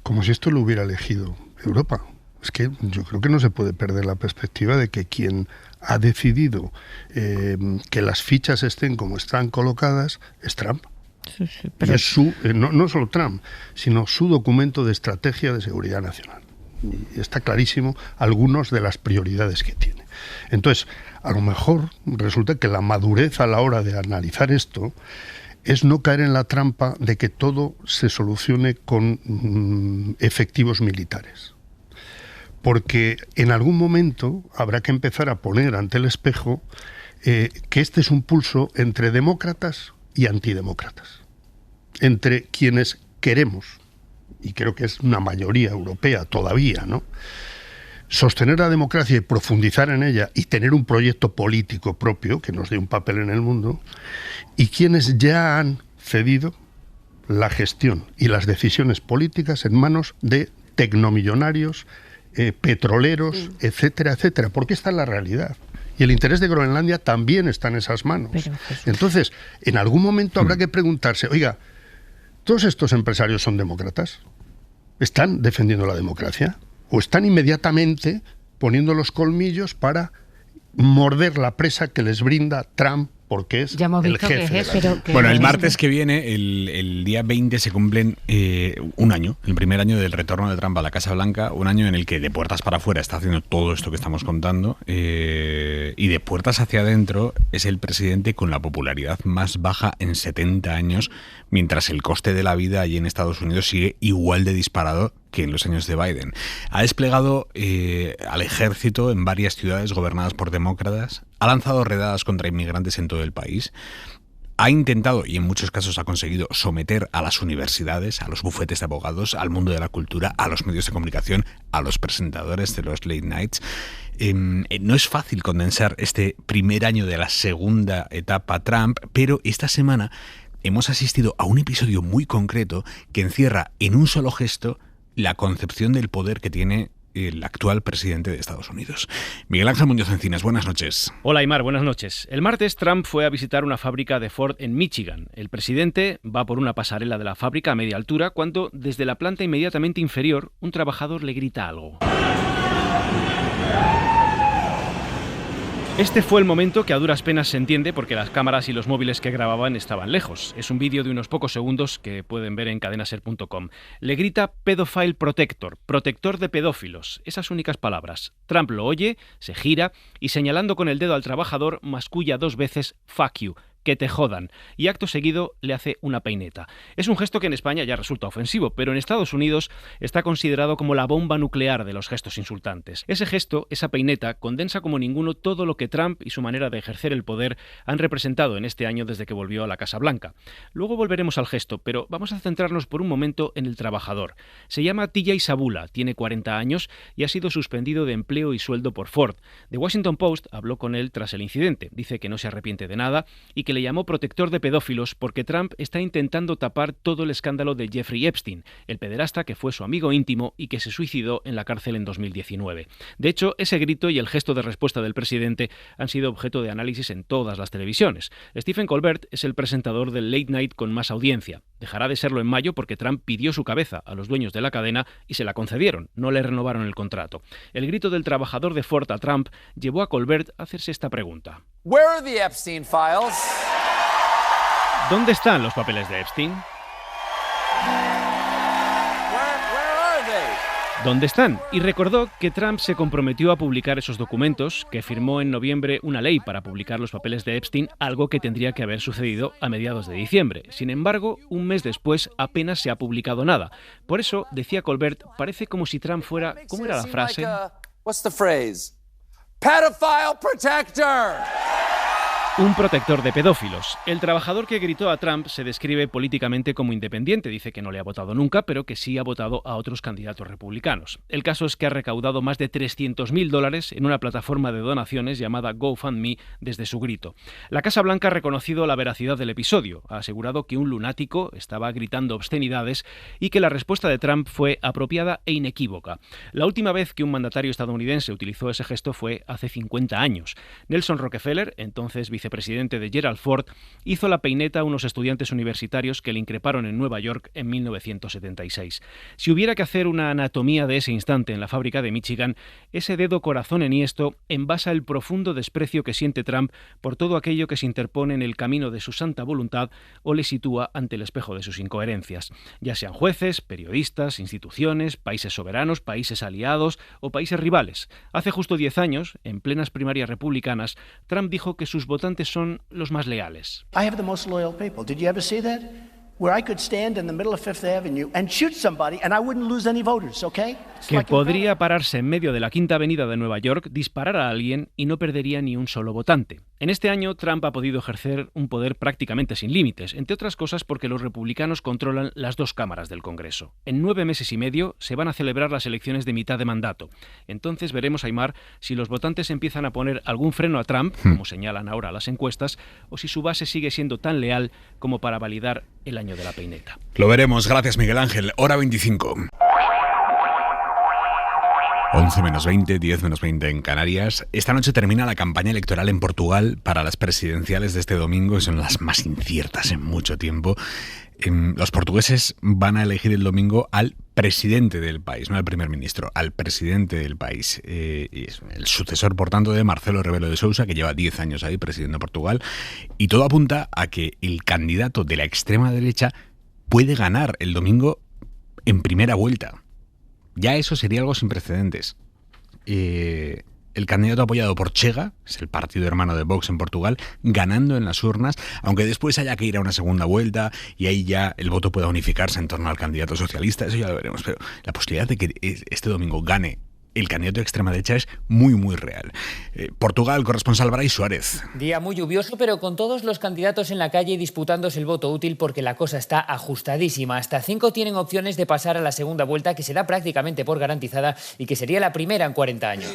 como si esto lo hubiera elegido Europa. Es que yo creo que no se puede perder la perspectiva de que quien ha decidido que las fichas estén como están colocadas es Trump. Sí, pero... Y es su, no solo Trump, sino su documento de estrategia de seguridad nacional. Y está clarísimo algunas de las prioridades que tiene. Entonces, a lo mejor resulta que la madurez a la hora de analizar esto es no caer en la trampa de que todo se solucione con efectivos militares. Porque en algún momento habrá que empezar a poner ante el espejo que este es un pulso entre demócratas y antidemócratas. Entre quienes queremos, y creo que es una mayoría europea todavía, ¿no?, sostener la democracia y profundizar en ella y tener un proyecto político propio que nos dé un papel en el mundo, y quienes ya han cedido la gestión y las decisiones políticas en manos de tecnomillonarios, petroleros, etcétera, etcétera, porque esta es la realidad. Y el interés de Groenlandia también está en esas manos. Entonces, en algún momento habrá que preguntarse, oiga, ¿todos estos empresarios son demócratas? ¿Están defendiendo la democracia? ¿O están inmediatamente poniendo los colmillos para morder la presa que les brinda Trump porque es el jefe? Bueno, el martes que viene, el día 20, se cumplen un año, el primer año del retorno de Trump a la Casa Blanca, un año en el que de puertas para afuera está haciendo todo esto que estamos contando, y de puertas hacia adentro es el presidente con la popularidad más baja en 70 años, mientras el coste de la vida allí en Estados Unidos sigue igual de disparado que en los años de Biden. Ha desplegado al ejército en varias ciudades gobernadas por demócratas, ha lanzado redadas contra inmigrantes en todo el país, ha intentado, y en muchos casos ha conseguido, someter a las universidades, a los bufetes de abogados, al mundo de la cultura, a los medios de comunicación, a los presentadores de los late nights. No es fácil condensar este primer año de la segunda etapa Trump, pero esta semana hemos asistido a un episodio muy concreto que encierra en un solo gesto la concepción del poder que tiene el actual presidente de Estados Unidos. Miguel Ángel Muñoz Encinas, buenas noches. Hola Aimar, buenas noches. El martes Trump fue a visitar una fábrica de Ford en Michigan. El presidente va por una pasarela de la fábrica a media altura cuando, desde la planta inmediatamente inferior, un trabajador le grita algo. Este fue el momento que a duras penas se entiende porque las cámaras y los móviles que grababan estaban lejos. Es un vídeo de unos pocos segundos que pueden ver en cadenaser.com. Le grita Pedophile Protector, protector de pedófilos. Esas únicas palabras. Trump lo oye, se gira y señalando con el dedo al trabajador masculla 2 veces "fuck you", que te jodan, y acto seguido le hace una peineta. Es un gesto que en España ya resulta ofensivo, pero en Estados Unidos está considerado como la bomba nuclear de los gestos insultantes. Ese gesto, esa peineta, condensa como ninguno todo lo que Trump y su manera de ejercer el poder han representado en este año desde que volvió a la Casa Blanca. Luego volveremos al gesto, pero vamos a centrarnos por un momento en el trabajador. Se llama TJ Sabula, tiene 40 años y ha sido suspendido de empleo y sueldo por Ford. The Washington Post habló con él tras el incidente. Dice que no se arrepiente de nada y que le llamó protector de pedófilos porque Trump está intentando tapar todo el escándalo de Jeffrey Epstein, el pederasta que fue su amigo íntimo y que se suicidó en la cárcel en 2019. De hecho, ese grito y el gesto de respuesta del presidente han sido objeto de análisis en todas las televisiones. Stephen Colbert es el presentador del Late Night con más audiencia. Dejará de serlo en mayo porque Trump pidió su cabeza a los dueños de la cadena y se la concedieron, no le renovaron el contrato. El grito del trabajador de Ford a Trump llevó a Colbert a hacerse esta pregunta. Where are the Epstein files? ¿Dónde están los papeles de Epstein? ¿Dónde están? Y recordó que Trump se comprometió a publicar esos documentos, que firmó en noviembre una ley para publicar los papeles de Epstein, algo que tendría que haber sucedido a mediados de diciembre. Sin embargo, un mes después apenas se ha publicado nada. Por eso, decía Colbert, parece como si Trump fuera... ¿Cómo era la frase? What's the phrase? Pedophile protector. Un protector de pedófilos. El trabajador que gritó a Trump se describe políticamente como independiente. Dice que no le ha votado nunca, pero que sí ha votado a otros candidatos republicanos. El caso es que ha recaudado más de $300.000 en una plataforma de donaciones llamada GoFundMe desde su grito. La Casa Blanca ha reconocido la veracidad del episodio. Ha asegurado que un lunático estaba gritando obscenidades y que la respuesta de Trump fue apropiada e inequívoca. La última vez que un mandatario estadounidense utilizó ese gesto fue hace 50 años. Nelson Rockefeller, entonces vicepresidente de Gerald Ford, hizo la peineta a unos estudiantes universitarios que le increparon en Nueva York en 1976. Si hubiera que hacer una anatomía de ese instante en la fábrica de Michigan, ese dedo corazón enhiesto envasa el profundo desprecio que siente Trump por todo aquello que se interpone en el camino de su santa voluntad o le sitúa ante el espejo de sus incoherencias, ya sean jueces, periodistas, instituciones, países soberanos, países aliados o países rivales. Hace justo 10 años, en plenas primarias republicanas, Trump dijo que sus votantes son los más leales. I have the most loyal people. Did you ever see that? Where I could stand in the middle of Fifth Avenue and shoot somebody and I wouldn't lose any voters, okay? Que podría pararse en medio de la Quinta Avenida de Nueva York, disparar a alguien y no perdería ni un solo votante. En este año, Trump ha podido ejercer un poder prácticamente sin límites, entre otras cosas porque los republicanos controlan las 2 cámaras del Congreso. En 9 meses y medio se van a celebrar las elecciones de mitad de mandato. Entonces veremos, Aimar, si los votantes empiezan a poner algún freno a Trump, como señalan ahora las encuestas, o si su base sigue siendo tan leal como para validar el año de la peineta. Lo veremos. Gracias, Miguel Ángel. Hora 25. 11 menos 20, 10 menos 20 en Canarias. Esta noche termina la campaña electoral en Portugal para las presidenciales de este domingo, que son las más inciertas en mucho tiempo. Los portugueses van a elegir el domingo al presidente del país, no al primer ministro, al presidente del país. Y es el sucesor, por tanto, de Marcelo Rebelo de Sousa, que lleva 10 años ahí presidiendo Portugal. Y todo apunta a que el candidato de la extrema derecha puede ganar el domingo en primera vuelta. Ya eso sería algo sin precedentes. El candidato apoyado por Chega, es el partido hermano de Vox en Portugal, ganando en las urnas, aunque después haya que ir a una segunda vuelta y ahí ya el voto pueda unificarse en torno al candidato socialista, eso ya lo veremos. Pero la posibilidad de que este domingo gane el candidato de extrema derecha es muy, muy real. Portugal, corresponsal Brais Suárez. Día muy lluvioso, pero con todos los candidatos en la calle disputándose el voto útil porque la cosa está ajustadísima. Hasta 5 tienen opciones de pasar a la segunda vuelta, que se da prácticamente por garantizada y que sería la primera en 40 años.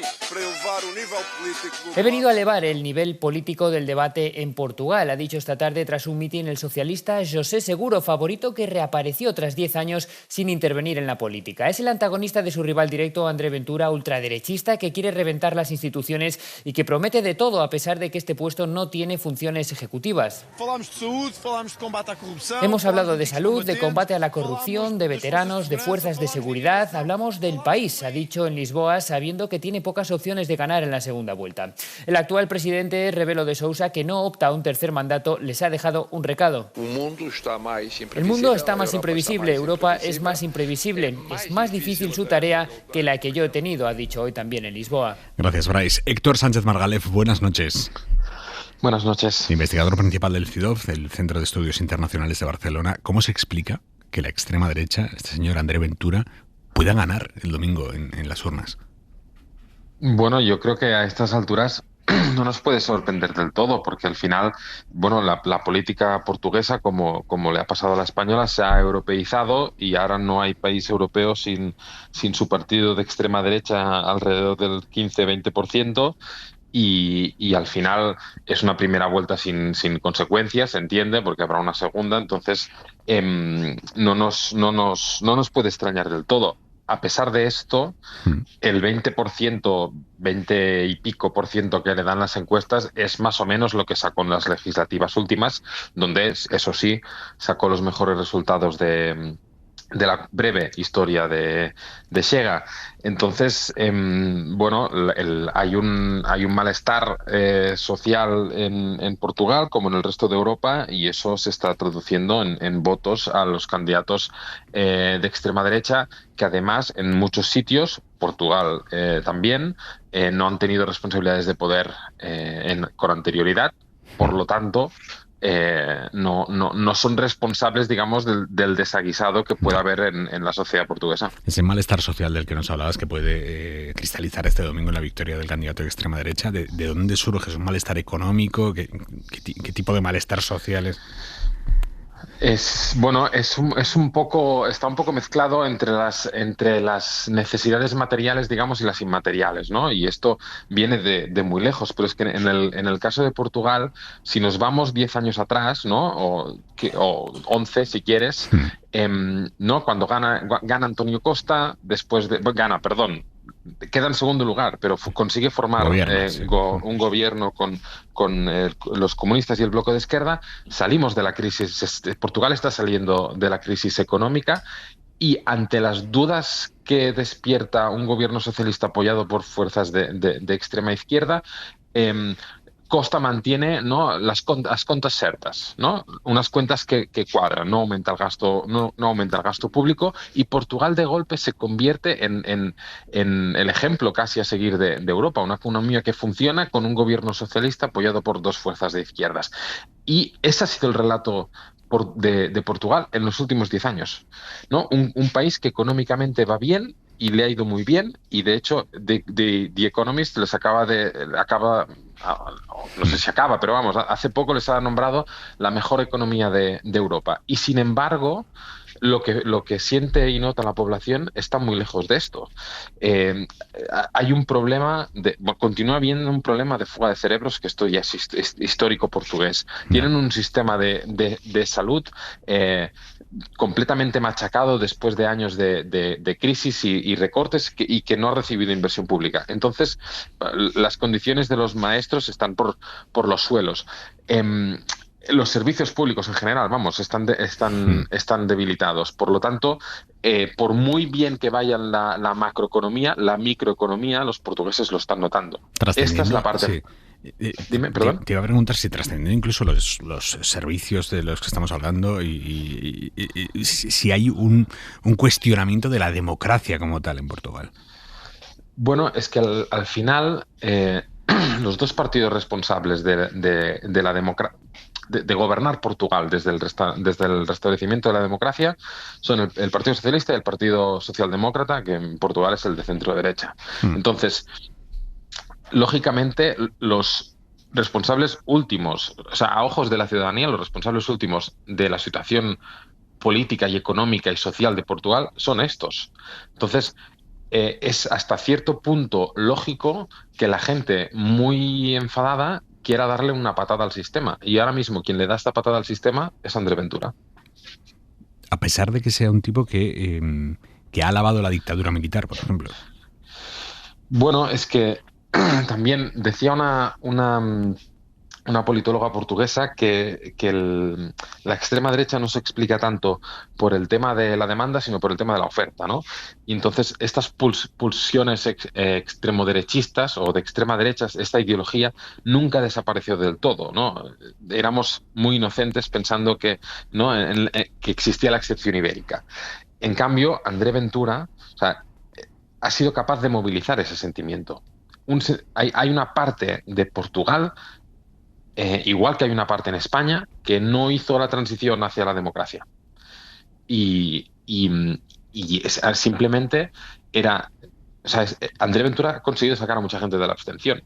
He venido a elevar el nivel político del debate en Portugal, ha dicho esta tarde tras un mitin el socialista José Seguro, favorito que reapareció tras 10 años sin intervenir en la política. Es el antagonista de su rival directo, André Ventura, ultraderechista, que quiere reventar las instituciones y que promete de todo a pesar de que este puesto no tiene funciones ejecutivas. Hemos hablado de salud, de combate a la corrupción, de veteranos, de fuerzas de seguridad. Hablamos del país, ha dicho en Lisboa, sabiendo que tiene pocas opciones de ganar ganar en la segunda vuelta. El actual presidente Rebelo de Sousa, que no opta a un tercer mandato, les ha dejado un recado. El mundo está más imprevisible, Europa es más imprevisible, es más difícil su tarea que la que yo he tenido, ha dicho hoy también en Lisboa. Gracias, Brais. Héctor Sánchez Margalef, buenas noches. Buenas noches. Investigador principal del CIDOF, del Centro de Estudios Internacionales de Barcelona. ¿Cómo se explica que la extrema derecha, este señor André Ventura, pueda ganar el domingo en las urnas? Bueno, yo creo que a estas alturas no nos puede sorprender del todo, porque al final, bueno, la política portuguesa, como le ha pasado a la española, se ha europeizado y ahora no hay país europeo sin su partido de extrema derecha alrededor del 15-20%. Y al final es una primera vuelta sin consecuencias, se entiende, porque habrá una segunda, entonces no nos puede extrañar del todo. A pesar de esto, el 20%, 20 y pico por ciento que le dan las encuestas es más o menos lo que sacó en las legislativas últimas, donde, eso sí, sacó los mejores resultados de la breve historia de Chega. Entonces, bueno, hay un malestar social en Portugal como en el resto de Europa, y eso se está traduciendo en votos a los candidatos de extrema derecha, que además en muchos sitios, Portugal también, no han tenido responsabilidades de poder con anterioridad. Por lo tanto, no son responsables, digamos, del desaguisado que pueda haber en la sociedad portuguesa. Ese malestar social del que nos hablabas, que puede cristalizar este domingo en la victoria del candidato de extrema derecha, ¿de dónde surge? ¿Es un malestar económico? ¿Qué tipo de malestar social es? Está un poco mezclado entre las necesidades materiales, digamos, y las inmateriales, ¿no? Y esto viene de muy lejos, pero es que en el caso de Portugal, si nos vamos 10 años atrás, ¿no? O 11 si quieres, ¿no? Cuando gana António Costa, queda en segundo lugar, pero consigue formar un gobierno con los comunistas y el bloque de izquierda. Salimos de la crisis, Portugal está saliendo de la crisis económica, y ante las dudas que despierta un gobierno socialista apoyado por fuerzas de extrema izquierda, Costa mantiene, ¿no?, las contas certas, ¿no? Unas cuentas que cuadran, no aumenta el gasto público, y Portugal de golpe se convierte en el ejemplo casi a seguir de Europa, una economía que funciona con un gobierno socialista apoyado por dos fuerzas de izquierdas. Y ese ha sido el relato de Portugal en los últimos 10 años, ¿no? Un país que económicamente va bien y le ha ido muy bien, y de hecho The Economist les no sé si acaba, pero vamos, hace poco les ha nombrado la mejor economía de Europa. Y sin embargo, lo que siente y nota la población está muy lejos de esto. Hay un problema, continúa habiendo un problema de fuga de cerebros, que esto ya es histórico portugués. Tienen un sistema de salud completamente machacado después de años de crisis y recortes, y que no ha recibido inversión pública. Entonces, las condiciones de los maestros están por los suelos. Los servicios públicos en general, están debilitados. Por lo tanto, por muy bien que vaya la macroeconomía, la microeconomía, los portugueses lo están notando. Esta es la parte... Sí. Dime, perdón. Te iba a preguntar si trascendiendo incluso los servicios de los que estamos hablando, y si hay un cuestionamiento de la democracia como tal en Portugal. Bueno, es que al final los dos partidos responsables de la democracia, de gobernar Portugal desde el restablecimiento de la democracia, son el Partido Socialista y el Partido Socialdemócrata, que en Portugal es el de centro-derecha. Entonces, lógicamente, los responsables últimos, o sea, a ojos de la ciudadanía, los responsables últimos de la situación política y económica y social de Portugal son estos. Entonces, es hasta cierto punto lógico que la gente muy enfadada quiera darle una patada al sistema. Y ahora mismo quien le da esta patada al sistema es André Ventura. A pesar de que sea un tipo que ha alabado la dictadura militar, por ejemplo. Bueno, es que también decía una una politóloga portuguesa que la extrema derecha no se explica tanto por el tema de la demanda, sino por el tema de la oferta, ¿no? Y entonces estas pulsiones extremoderechistas o de extrema derecha, esta ideología nunca desapareció del todo, ¿no? Éramos muy inocentes pensando que, ¿no?, que existía la excepción ibérica. En cambio, André Ventura, o sea, ha sido capaz de movilizar ese sentimiento. Hay una parte de Portugal, igual que hay una parte en España, que no hizo la transición hacia la democracia. Y simplemente era... O sea, André Ventura ha conseguido sacar a mucha gente de la abstención.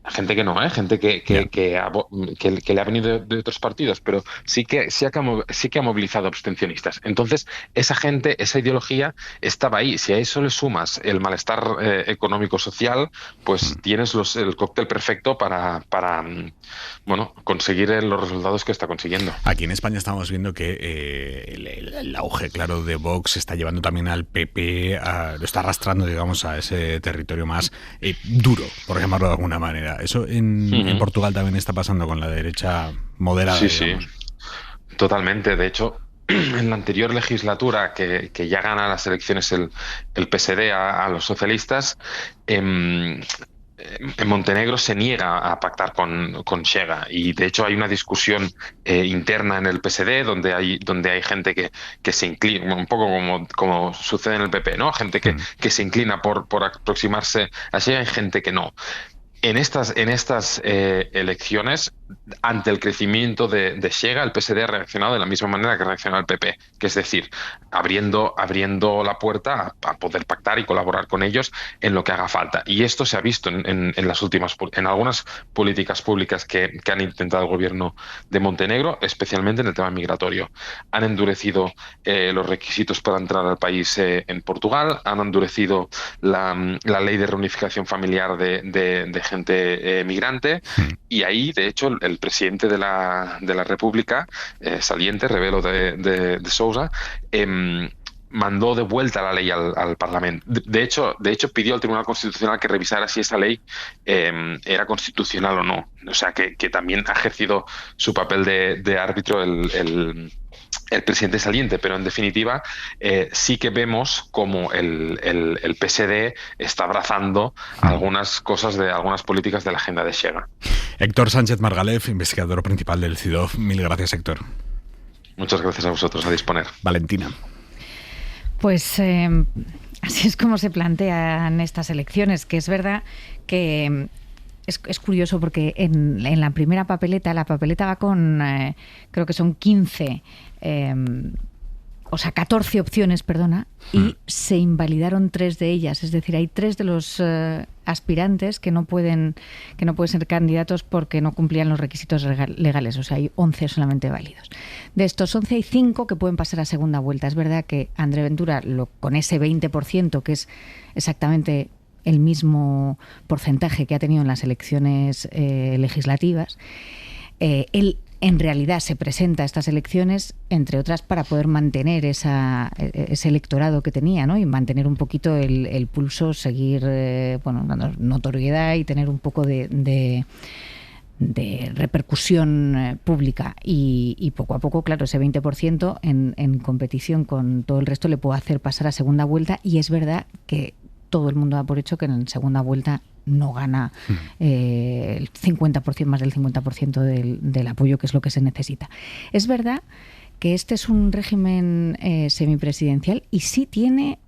Gente que no, gente que le ha venido de otros partidos, pero sí que ha movilizado abstencionistas. Entonces, esa gente, esa ideología estaba ahí. Si a eso le sumas el malestar económico-social, pues tienes el cóctel perfecto para conseguir los resultados que está consiguiendo. Aquí en España estamos viendo que el auge, claro, de Vox está llevando también al PP, lo está arrastrando, digamos, a ese territorio más duro, por llamarlo de alguna manera. Eso en Portugal también está pasando con la derecha moderada. Sí, digamos. Sí, totalmente. De hecho, en la anterior legislatura, que ya gana las elecciones el PSD a los socialistas, en Montenegro se niega a pactar con Chega, y de hecho hay una discusión interna en el PSD donde hay gente que se inclina, un poco como sucede en el PP, ¿no? Gente que se inclina por aproximarse a Chega, y gente que no. En estas elecciones, ante el crecimiento de Chega, el PSD ha reaccionado de la misma manera que reaccionó el PP, que es decir, abriendo la puerta a poder pactar y colaborar con ellos en lo que haga falta. Y esto se ha visto en algunas políticas públicas que han intentado el gobierno de Montenegro, especialmente en el tema migratorio. Han endurecido los requisitos para entrar al país en Portugal, han endurecido la ley de reunificación familiar de gente migrante, y ahí, de hecho, el presidente de la República, saliente, Rebelo de Sousa, mandó de vuelta la ley al Parlamento. De hecho, pidió al Tribunal Constitucional que revisara si esa ley era constitucional o no. O sea, que también ha ejercido su papel de árbitro el presidente saliente, pero en definitiva sí que vemos como el PSD está abrazando algunas cosas de algunas políticas de la agenda de Chega. Héctor Sánchez Margalef, investigador principal del CIDOF. Mil gracias, Héctor. Muchas gracias a vosotros, a disponer. Valentina. Pues así es como se plantean estas elecciones, que es verdad que es curioso porque en la primera papeleta, la papeleta va con, creo que son 14 opciones, y se invalidaron 3 de ellas. Es decir, hay 3 de los aspirantes que no pueden ser candidatos porque no cumplían los requisitos legales. O sea, hay 11 solamente válidos. De estos 11 hay 5 que pueden pasar a segunda vuelta. Es verdad que André Ventura, con ese 20%, que es exactamente el mismo porcentaje que ha tenido en las elecciones legislativas, él en realidad se presenta a estas elecciones, entre otras, para poder mantener ese electorado que tenía, ¿no? Y mantener un poquito el pulso, seguir dando notoriedad y tener un poco de repercusión pública. Y poco a poco, claro, ese 20% en competición con todo el resto le puede hacer pasar a segunda vuelta, y es verdad que todo el mundo da por hecho que en segunda vuelta no gana el 50%, más del 50% del apoyo, que es lo que se necesita. Es verdad que este es un régimen semipresidencial y sí tiene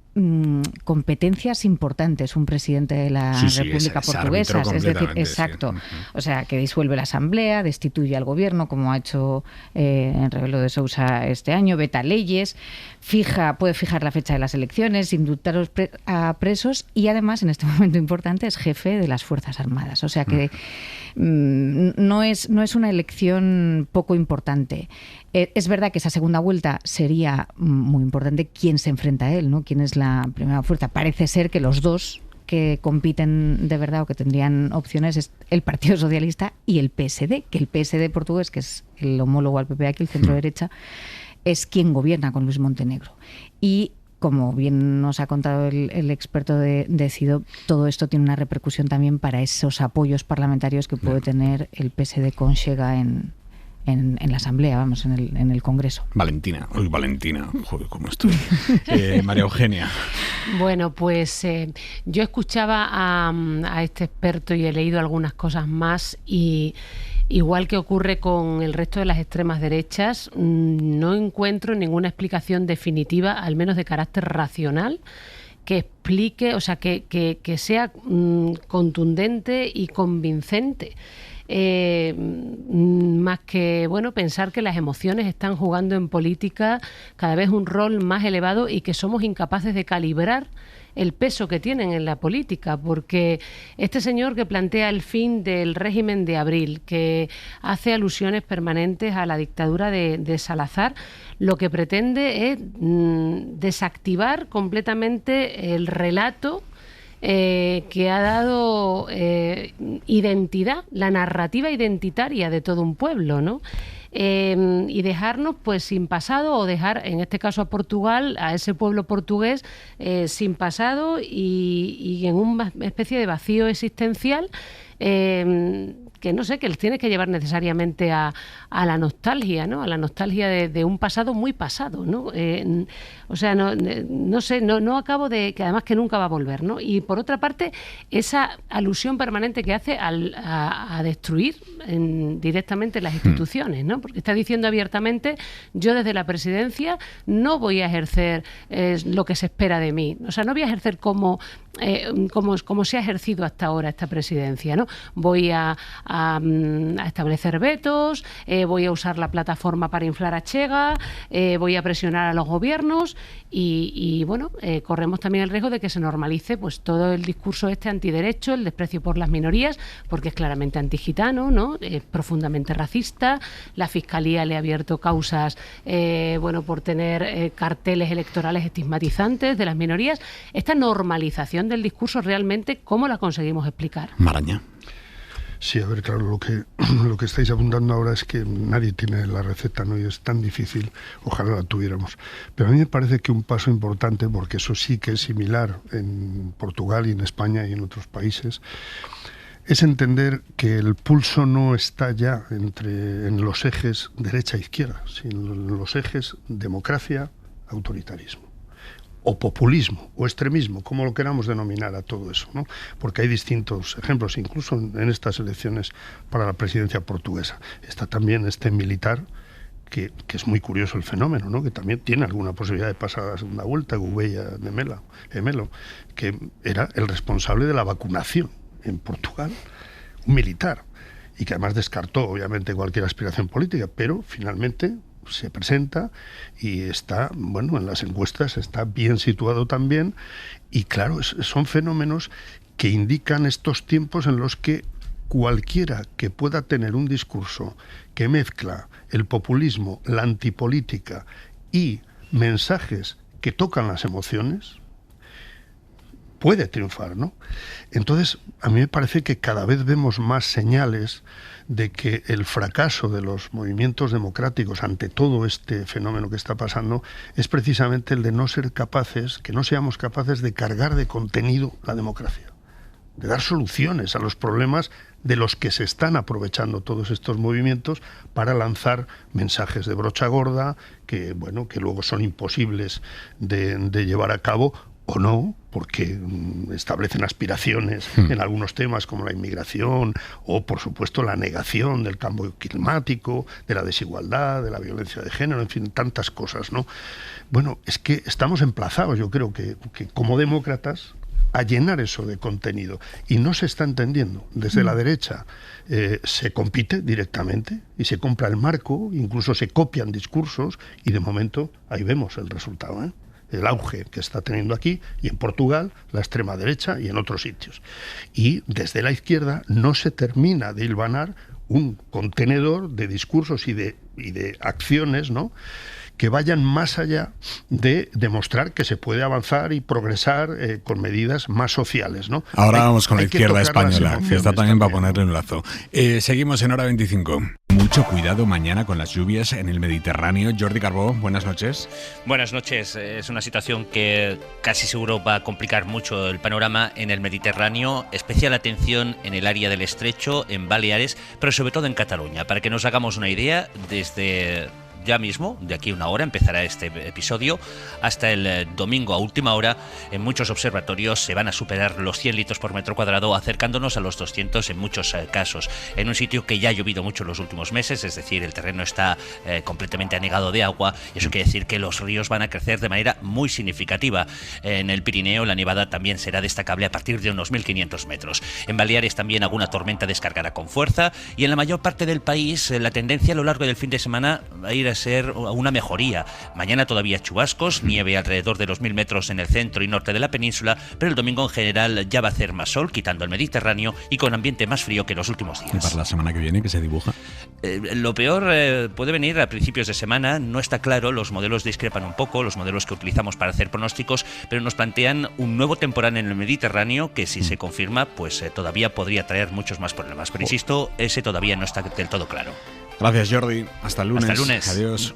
competencias importantes un presidente de la República Portuguesa, es decir, exacto, o sea, que disuelve la Asamblea, destituye al gobierno, como ha hecho Rebelo de Sousa este año, veta leyes, puede fijar la fecha de las elecciones, indultar a presos, y además, en este momento importante, es jefe de las Fuerzas Armadas. O sea que no es una elección poco importante. Es verdad que esa segunda vuelta sería muy importante quién se enfrenta a él, ¿no? Quién es la primera fuerza. Parece ser que los dos que compiten de verdad o que tendrían opciones es el Partido Socialista y el PSD, que el PSD portugués, que es el homólogo al PP aquí, el centro derecha, es quien gobierna con Luis Montenegro. Y como bien nos ha contado el experto de CIDO, todo esto tiene una repercusión también para esos apoyos parlamentarios que puede tener el PSD con Chega en la Asamblea, vamos, en el Congreso. Valentina, joder, ¿cómo estoy? María Eugenia. Bueno, pues yo escuchaba a este experto y he leído algunas cosas más, y igual que ocurre con el resto de las extremas derechas, no encuentro ninguna explicación definitiva, al menos de carácter racional, que explique, o sea, que sea contundente y convincente. Más que pensar que las emociones están jugando en política cada vez un rol más elevado y que somos incapaces de calibrar el peso que tienen en la política, porque este señor que plantea el fin del régimen de abril, que hace alusiones permanentes a la dictadura de Salazar, lo que pretende es desactivar completamente el relato que ha dado identidad, la narrativa identitaria de todo un pueblo, ¿no? Y dejarnos pues sin pasado, o dejar en este caso a Portugal, a ese pueblo portugués sin pasado y en una especie de vacío existencial que no sé, que les tiene que llevar necesariamente a la nostalgia, ¿no? A la nostalgia de un pasado muy pasado, ¿no? O sea, no sé, no acabo de... que además que nunca va a volver, ¿no? Y por otra parte, esa alusión permanente que hace a destruir directamente las instituciones, ¿no? Porque está diciendo abiertamente, yo desde la presidencia no voy a ejercer lo que se espera de mí. O sea, no voy a ejercer como se ha ejercido hasta ahora esta presidencia, ¿no? Voy a establecer vetos, voy a usar la plataforma para inflar a Chega, voy a presionar a los gobiernos y corremos también el riesgo de que se normalice pues todo el discurso antiderecho, el desprecio por las minorías, porque es claramente antigitano, ¿no? Profundamente racista. La Fiscalía le ha abierto causas por tener carteles electorales estigmatizantes de las minorías. Esta normalización del discurso, realmente, ¿cómo la conseguimos explicar? Maraña. Sí, a ver, claro, lo que estáis apuntando ahora es que nadie tiene la receta, ¿no? Y es tan difícil, ojalá la tuviéramos. Pero a mí me parece que un paso importante, porque eso sí que es similar en Portugal y en España y en otros países, es entender que el pulso no está ya en los ejes derecha e izquierda, sino en los ejes democracia, autoritarismo, o populismo, o extremismo, como lo queramos denominar a todo eso, ¿no? Porque hay distintos ejemplos, incluso en estas elecciones para la presidencia portuguesa. Está también este militar, que es muy curioso el fenómeno, ¿no? Que también tiene alguna posibilidad de pasar a la segunda vuelta, Gouveia de Melo, que era el responsable de la vacunación en Portugal, un militar, y que además descartó, obviamente, cualquier aspiración política, pero finalmente se presenta y está, en las encuestas está bien situado también, y claro, son fenómenos que indican estos tiempos en los que cualquiera que pueda tener un discurso que mezcla el populismo, la antipolítica y mensajes que tocan las emociones, puede triunfar, ¿no? Entonces, a mí me parece que cada vez vemos más señales de que el fracaso de los movimientos democráticos ante todo este fenómeno que está pasando es precisamente el de no ser capaces, que no seamos capaces de cargar de contenido la democracia, de dar soluciones a los problemas de los que se están aprovechando todos estos movimientos para lanzar mensajes de brocha gorda que luego son imposibles de llevar a cabo, o no, porque establecen aspiraciones en algunos temas como la inmigración o, por supuesto, la negación del cambio climático, de la desigualdad, de la violencia de género, en fin, tantas cosas, ¿no? Bueno, es que estamos emplazados, yo creo que como demócratas, a llenar eso de contenido. Y no se está entendiendo. Desde la derecha se compite directamente y se compra el marco, incluso se copian discursos y, de momento, ahí vemos el resultado, ¿eh? El auge que está teniendo aquí y en Portugal, la extrema derecha y en otros sitios. Y desde la izquierda no se termina de hilvanar un contenedor de discursos y de acciones, ¿no?, que vayan más allá de demostrar que se puede avanzar y progresar con medidas más sociales, ¿no? Ahora vamos con la izquierda española, que está también para ponerle un lazo. Seguimos en Hora 25. Mucho cuidado mañana con las lluvias en el Mediterráneo. Jordi Carbó, buenas noches. Buenas noches. Es una situación que casi seguro va a complicar mucho el panorama en el Mediterráneo. Especial atención en el área del Estrecho, en Baleares, pero sobre todo en Cataluña. Para que nos hagamos una idea, desde ya mismo, de aquí a una hora, empezará este episodio, hasta el domingo a última hora, en muchos observatorios se van a superar los 100 litros por metro cuadrado, acercándonos a los 200 en muchos casos, en un sitio que ya ha llovido mucho en los últimos meses, es decir, el terreno está completamente anegado de agua, y eso quiere decir que los ríos van a crecer de manera muy significativa. En el Pirineo la nevada también será destacable a partir de unos 1.500 metros. En Baleares también alguna tormenta descargará con fuerza, y en la mayor parte del país la tendencia a lo largo del fin de semana va a ir a ser una mejoría. Mañana todavía chubascos, nieve alrededor de los 1.000 metros en el centro y norte de la península, pero el domingo en general ya va a hacer más sol, quitando el Mediterráneo, y con ambiente más frío que los últimos días. ¿Y para la semana que viene qué se dibuja? Lo peor puede venir a principios de semana, no está claro, los modelos discrepan un poco, los modelos que utilizamos para hacer pronósticos, pero nos plantean un nuevo temporal en el Mediterráneo que, si se confirma, pues todavía podría traer muchos más problemas, pero insisto, ese todavía no está del todo claro. Gracias, Jordi. Hasta el lunes. Hasta el lunes. Adiós.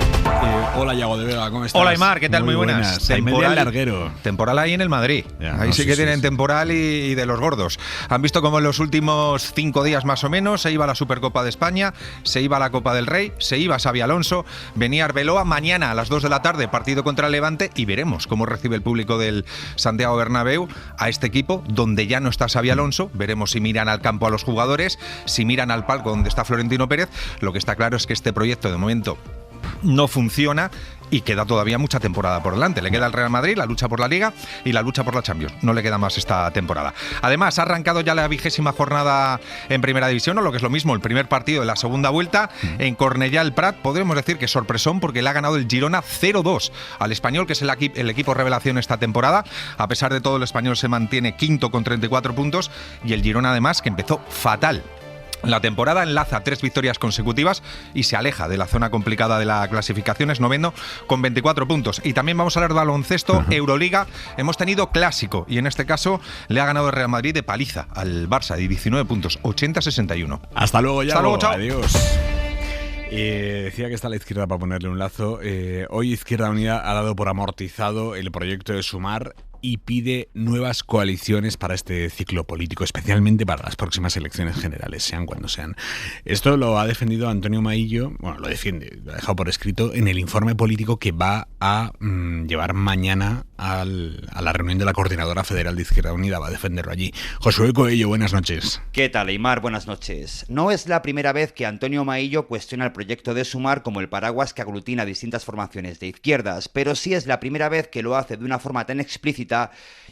Hola, Iago de Vega, ¿cómo estás? Hola, Aimar, ¿qué tal? Muy buenas. Temporal larguero. Temporal ahí en el Madrid. Ya, ahí no, sí que tienen temporal y de los gordos. Han visto cómo en los últimos 5 días más o menos se iba la Supercopa de España, se iba la Copa del Rey, se iba Xabi Alonso, venía Arbeloa. Mañana a las 2 de la tarde, partido contra el Levante, y veremos cómo recibe el público del Santiago Bernabéu a este equipo donde ya no está Xabi Alonso. Veremos si miran al campo a los jugadores, si miran al palco donde está Florentino Pérez. Lo que está claro es que este proyecto de momento no funciona y queda todavía mucha temporada por delante. Le queda al Real Madrid, la lucha por la Liga y la lucha por la Champions. No le queda más esta temporada. Además, ha arrancado ya la 20ª jornada en Primera División, o lo que es lo mismo, el primer partido de la segunda vuelta en Cornellà el Prat. Podemos decir que sorpresón, porque le ha ganado el Girona 0-2 al Español, que es el equipo revelación esta temporada. A pesar de todo, el Español se mantiene quinto con 34 puntos y el Girona, además, que empezó fatal la temporada, enlaza 3 victorias consecutivas y se aleja de la zona complicada de la clasificación, es noveno con 24 puntos. Y también vamos a hablar de baloncesto, Euroliga. Hemos tenido clásico y en este caso le ha ganado el Real Madrid de paliza al Barça de 19 puntos, 80-61. Hasta luego, ya. Hasta luego, chao. Adiós. Decía que está la izquierda para ponerle un lazo. Hoy Izquierda Unida ha dado por amortizado el proyecto de Sumar y pide nuevas coaliciones para este ciclo político, especialmente para las próximas elecciones generales, sean cuando sean. Esto lo ha defendido Antonio Maillo, bueno, lo defiende, lo ha dejado por escrito en el informe político que va a llevar mañana a la reunión de la Coordinadora Federal de Izquierda Unida, va a defenderlo allí. Josué Coello, buenas noches. ¿Qué tal, Aimar? Buenas noches. No es la primera vez que Antonio Maillo cuestiona el proyecto de Sumar como el paraguas que aglutina distintas formaciones de izquierdas, pero sí es la primera vez que lo hace de una forma tan explícita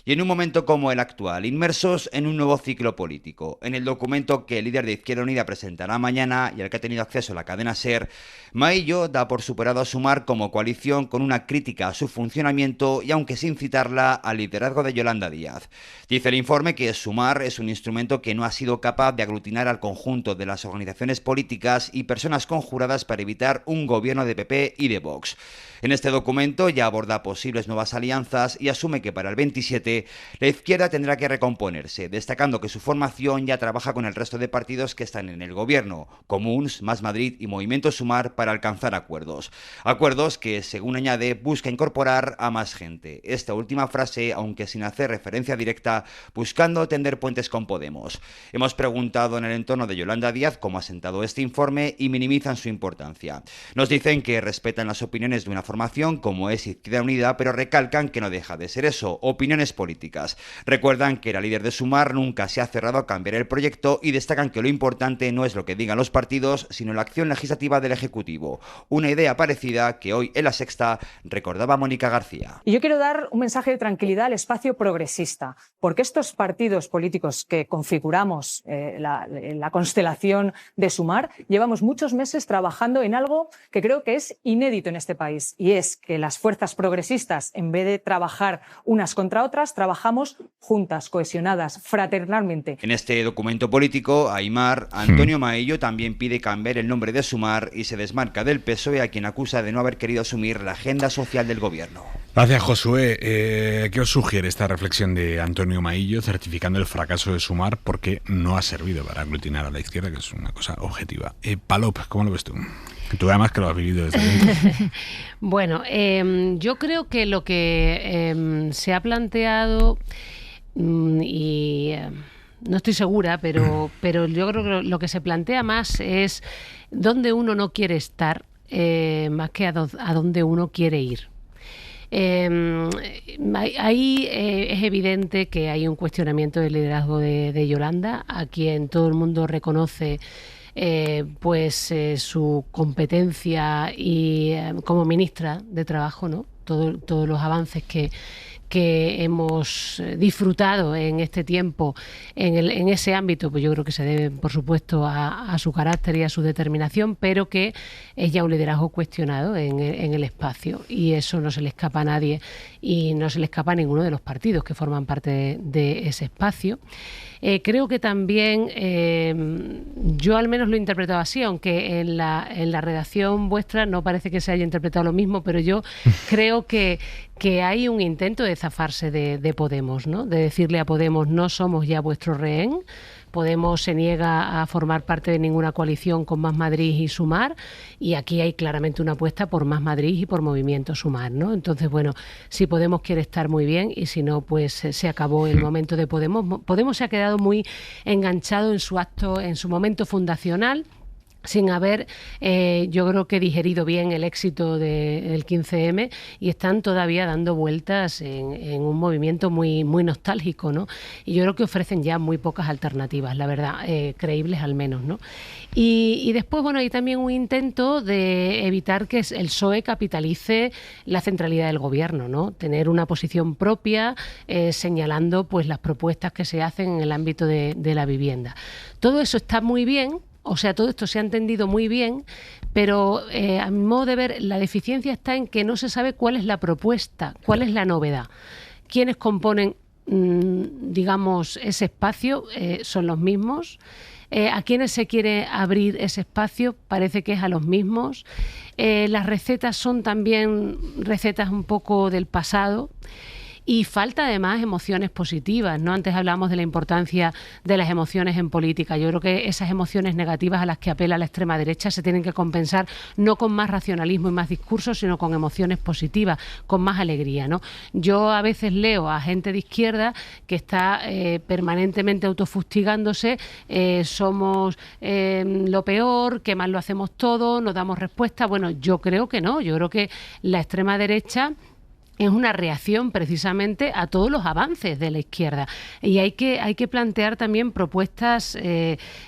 y en un momento como el actual, inmersos en un nuevo ciclo político. En el documento que el líder de Izquierda Unida presentará mañana y al que ha tenido acceso la cadena SER, Maillo da por superado a Sumar como coalición con una crítica a su funcionamiento y aunque sin citarla al liderazgo de Yolanda Díaz. Dice el informe que Sumar es un instrumento que no ha sido capaz de aglutinar al conjunto de las organizaciones políticas y personas conjuradas para evitar un gobierno de PP y de Vox. En este documento ya aborda posibles nuevas alianzas y asume que para el 27 la izquierda tendrá que recomponerse, destacando que su formación ya trabaja con el resto de partidos que están en el gobierno, Comuns, Más Madrid y Movimiento Sumar, para alcanzar acuerdos. Acuerdos que, según añade, busca incorporar a más gente. Esta última frase, aunque sin hacer referencia directa, buscando tender puentes con Podemos. Hemos preguntado en el entorno de Yolanda Díaz cómo ha sentado este informe y minimizan su importancia. Nos dicen que respetan las opiniones de una formación como es Izquierda Unida, pero recalcan que no deja de ser eso, opiniones políticas. Recuerdan que la líder de Sumar nunca se ha cerrado a cambiar el proyecto y destacan que lo importante no es lo que digan los partidos, sino la acción legislativa del Ejecutivo. Una idea parecida que hoy en La Sexta recordaba Mónica García. Y yo quiero dar un mensaje de tranquilidad al espacio progresista, porque estos partidos políticos que configuramos la constelación de Sumar, llevamos muchos meses trabajando en algo que creo que es inédito en este país. Y es que las fuerzas progresistas, en vez de trabajar unas contra otras, juntas, trabajamos juntas, cohesionadas, fraternalmente. En este documento político, Aimar, Antonio Maillo también pide cambiar el nombre de Sumar y se desmarca del PSOE, a quien acusa de no haber querido asumir la agenda social del gobierno. Gracias, Josué. ¿Qué os sugiere esta reflexión de Antonio Maillo certificando el fracaso de Sumar porque no ha servido para aglutinar a la izquierda, que es una cosa objetiva? Palop, ¿cómo lo ves tú? Tú además que lo has vivido desde dentro. Bueno, yo creo que lo que se ha planteado y no estoy segura, pero yo creo que lo que se plantea más es dónde uno no quiere estar, más que a dónde uno quiere ir. Ahí es evidente que hay un cuestionamiento del liderazgo de Yolanda, a quien todo el mundo reconoce su competencia y como ministra de Trabajo, ¿no? Todos los avances que hemos disfrutado en este tiempo en ese ámbito, pues yo creo que se debe, por supuesto, a su carácter y a su determinación, pero que es ya un liderazgo cuestionado en el espacio, y eso no se le escapa a nadie y no se le escapa a ninguno de los partidos que forman parte de ese espacio. Creo que también, yo al menos lo he interpretado así, aunque en la redacción vuestra no parece que se haya interpretado lo mismo, pero yo creo que hay un intento de zafarse de Podemos, ¿no? De decirle a Podemos: no somos ya vuestro rehén. Podemos se niega a formar parte de ninguna coalición con Más Madrid y Sumar, y aquí hay claramente una apuesta por Más Madrid y por Movimiento Sumar, ¿no? Entonces, bueno, si Podemos quiere estar muy bien, y si no, pues se acabó el momento de Podemos. Podemos se ha quedado muy enganchado en su acto, en su momento fundacional, sin haber, yo creo que digerido bien el éxito del 15M, y están todavía dando vueltas en un movimiento muy, muy nostálgico, ¿no? Y yo creo que ofrecen ya muy pocas alternativas, la verdad, creíbles al menos, ¿no? Y después, bueno, hay también un intento de evitar que el PSOE capitalice la centralidad del gobierno, ¿no? Tener una posición propia, señalando pues las propuestas que se hacen en el ámbito de la vivienda. Todo eso está muy bien. O sea, todo esto se ha entendido muy bien, pero a mi modo de ver, la deficiencia está en que no se sabe cuál es la propuesta, cuál es la novedad. ¿Quiénes componen, digamos, ese espacio? ¿Son los mismos? ¿A quiénes se quiere abrir ese espacio? Parece que es a los mismos. Las recetas son también recetas un poco del pasado. Y falta además emociones positivas, ¿no? Antes hablábamos de la importancia de las emociones en política. Yo creo que esas emociones negativas a las que apela la extrema derecha se tienen que compensar no con más racionalismo y más discurso, sino con emociones positivas, con más alegría, ¿no? Yo a veces leo a gente de izquierda que está permanentemente autofustigándose, somos lo peor, que mal lo hacemos todo, no damos respuesta. Bueno, yo creo que no, yo creo que la extrema derecha es una reacción precisamente a todos los avances de la izquierda, y hay que plantear también propuestas,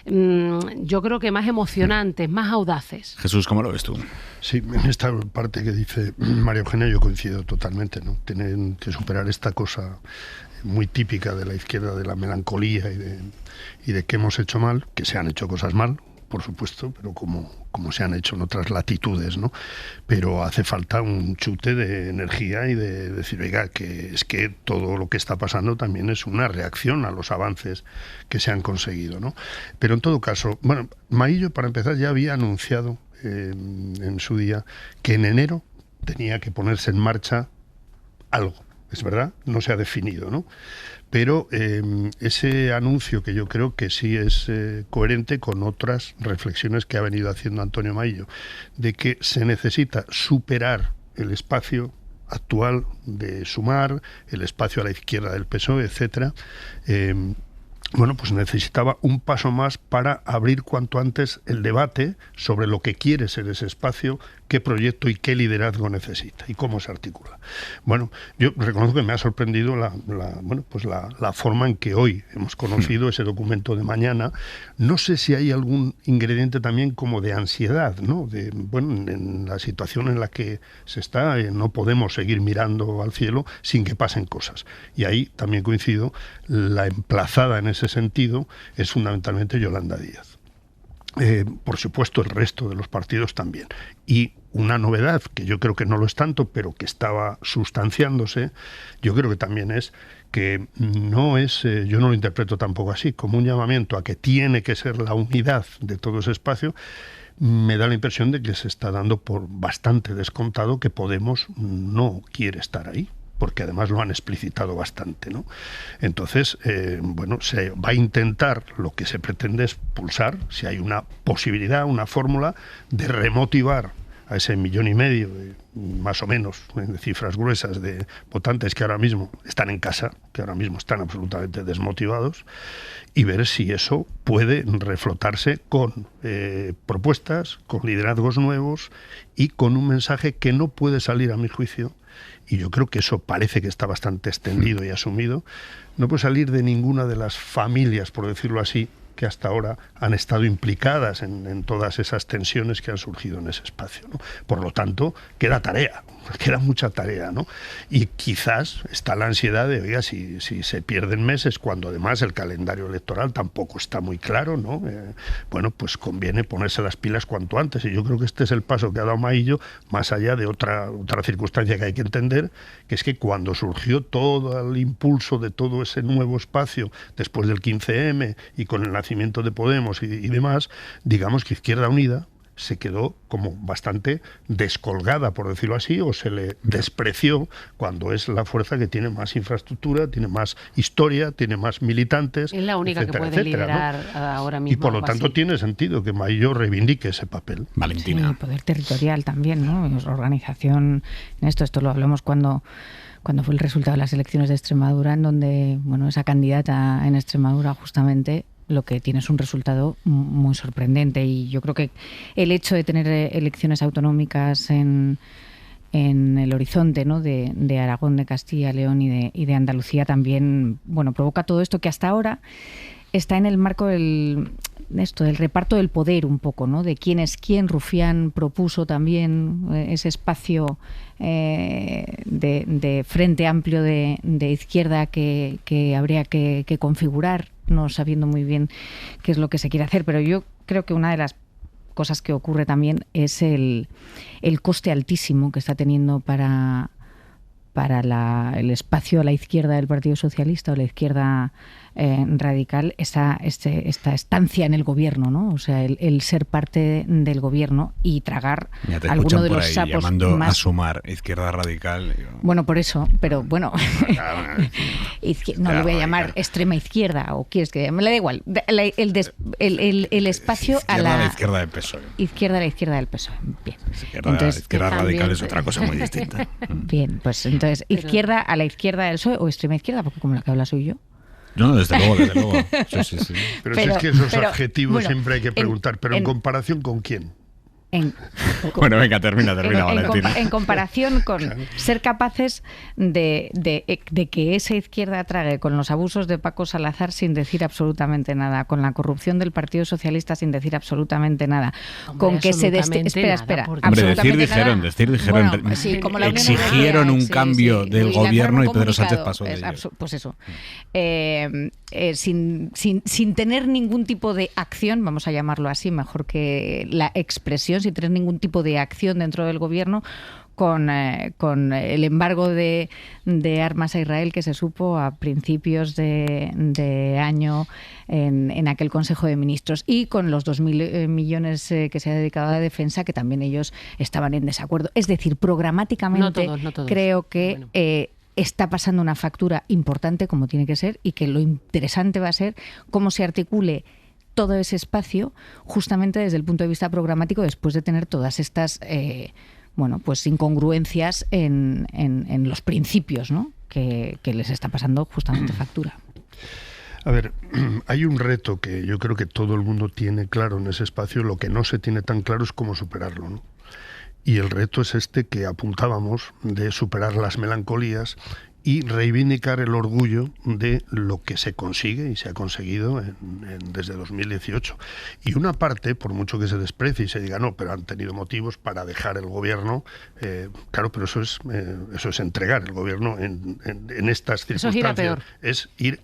yo creo que más emocionantes, más audaces. Jesús, ¿cómo lo ves tú? Sí, en esta parte que dice María Eugenia yo coincido totalmente, ¿no? Tienen que superar esta cosa muy típica de la izquierda, de la melancolía y de que hemos hecho mal, que se han hecho cosas mal, por supuesto, pero como se han hecho en otras latitudes, ¿no? Pero hace falta un chute de energía y de decir, oiga, que es que todo lo que está pasando también es una reacción a los avances que se han conseguido, ¿no? Pero en todo caso, bueno, Maillo, para empezar, ya había anunciado en su día que en enero tenía que ponerse en marcha algo. Es verdad, no se ha definido, ¿no? Pero ese anuncio, que yo creo que sí es coherente con otras reflexiones que ha venido haciendo Antonio Maillo, de que se necesita superar el espacio actual de Sumar, el espacio a la izquierda del PSOE, etcétera. Bueno, pues necesitaba un paso más para abrir cuanto antes el debate sobre lo que quiere ser ese espacio, qué proyecto y qué liderazgo necesita y cómo se articula. Bueno, yo reconozco que me ha sorprendido la forma en que hoy hemos conocido ese documento de mañana. No sé si hay algún ingrediente también como de ansiedad, ¿no? En la situación en la que se está, no podemos seguir mirando al cielo sin que pasen cosas. Y ahí también coincido, la emplazada en ese sentido es fundamentalmente Yolanda Díaz. Por supuesto, el resto de los partidos también. Y una novedad, que yo creo que no lo es tanto, pero que estaba sustanciándose, yo creo que también es que no es, yo no lo interpreto tampoco así, como un llamamiento a que tiene que ser la unidad de todo ese espacio, me da la impresión de que se está dando por bastante descontado que Podemos no quiere estar ahí, porque además lo han explicitado bastante, ¿no? Entonces, bueno, se va a intentar, lo que se pretende es pulsar, si hay una posibilidad, una fórmula de remotivar a ese 1,5 millones, más o menos, de cifras gruesas de votantes que ahora mismo están en casa, que ahora mismo están absolutamente desmotivados, y ver si eso puede reflotarse con propuestas, con liderazgos nuevos y con un mensaje que no puede salir, a mi juicio, y yo creo que eso parece que está bastante extendido y asumido, no puede salir de ninguna de las familias, por decirlo así, que hasta ahora han estado implicadas en todas esas tensiones que han surgido en ese espacio, ¿no? Por lo tanto, queda mucha tarea, ¿no? Y quizás está la ansiedad de, oiga, si se pierden meses, cuando además el calendario electoral tampoco está muy claro, ¿no? Bueno, pues conviene ponerse las pilas cuanto antes, y yo creo que este es el paso que ha dado Maillo, más allá de otra circunstancia que hay que entender, que es que cuando surgió todo el impulso de todo ese nuevo espacio, después del 15M y con el nacimiento de Podemos y demás, digamos que Izquierda Unida se quedó como bastante descolgada, por decirlo así, o se le despreció, cuando es la fuerza que tiene más infraestructura, tiene más historia, tiene más militantes. Es la única etcétera, que puede etcétera, liderar, ¿no? ahora mismo. Y por lo tanto así. tiene sentido que Maillo reivindique ese papel. Valentina. Sí, poder territorial también, ¿no? Organización en esto lo hablamos cuando fue el resultado de las elecciones de Extremadura, en donde, bueno, esa candidata en Extremadura justamente lo que tiene es un resultado muy sorprendente, y yo creo que el hecho de tener elecciones autonómicas en el horizonte, ¿no? de Aragón, de Castilla, León y de Andalucía también, bueno, provoca todo esto que hasta ahora está en el marco del reparto del poder un poco, ¿no? De quién es quién. Rufián propuso también ese espacio de frente amplio de izquierda que habría que configurar, no sabiendo muy bien qué es lo que se quiere hacer, pero yo creo que una de las cosas que ocurre también es el coste altísimo que está teniendo para el espacio a la izquierda del Partido Socialista o la izquierda radical esta estancia en el gobierno, ¿no? O sea, el ser parte del gobierno y tragar alguno de los sapos llamando más... a Sumar izquierda radical. Bueno, por eso, pero bueno, no le voy a llamar extrema izquierda, o quieres que me le da igual. El espacio izquierda a la izquierda del PSOE. Izquierda a la izquierda del PSOE. Bien. La izquierda radical es otra cosa muy distinta. Bien, pues entonces, izquierda a la izquierda del PSOE o extrema izquierda, porque como la que habla soy yo. No, desde luego. Sí. Pero si es que esos adjetivos bueno, siempre hay que preguntar, pero ¿en comparación con quién? Bueno, venga, termina, Valentina. En comparación con ser capaces de que esa izquierda trague con los abusos de Paco Salazar sin decir absolutamente nada, con la corrupción del Partido Socialista sin decir absolutamente nada, con que se espera. Hombre, dijeron, bueno, sí, como la exigieron un cambio del gobierno y Pedro Sánchez pasó de ello. Pues eso. Sin tener ningún tipo de acción, vamos a llamarlo así, mejor que la expresión, sin tener ningún tipo de acción dentro del gobierno, con el embargo de armas a Israel que se supo a principios de año en aquel Consejo de Ministros, y con los 2.000 millones que se ha dedicado a la defensa, que también ellos estaban en desacuerdo. Es decir, programáticamente no todos. Creo que está pasando una factura importante, como tiene que ser, y que lo interesante va a ser cómo se articule todo ese espacio justamente desde el punto de vista programático, después de tener todas estas pues incongruencias en los principios, ¿no? que les está pasando justamente factura. A ver, hay un reto que yo creo que todo el mundo tiene claro en ese espacio. Lo que no se tiene tan claro es cómo superarlo, ¿no? Y el reto es este que apuntábamos, de superar las melancolías y reivindicar el orgullo de lo que se consigue y se ha conseguido desde 2018. Y una parte, por mucho que se desprecie y se diga no, pero han tenido motivos para dejar el gobierno, claro, pero eso es entregar el gobierno en estas circunstancias. Eso es ir a peor. Es ir,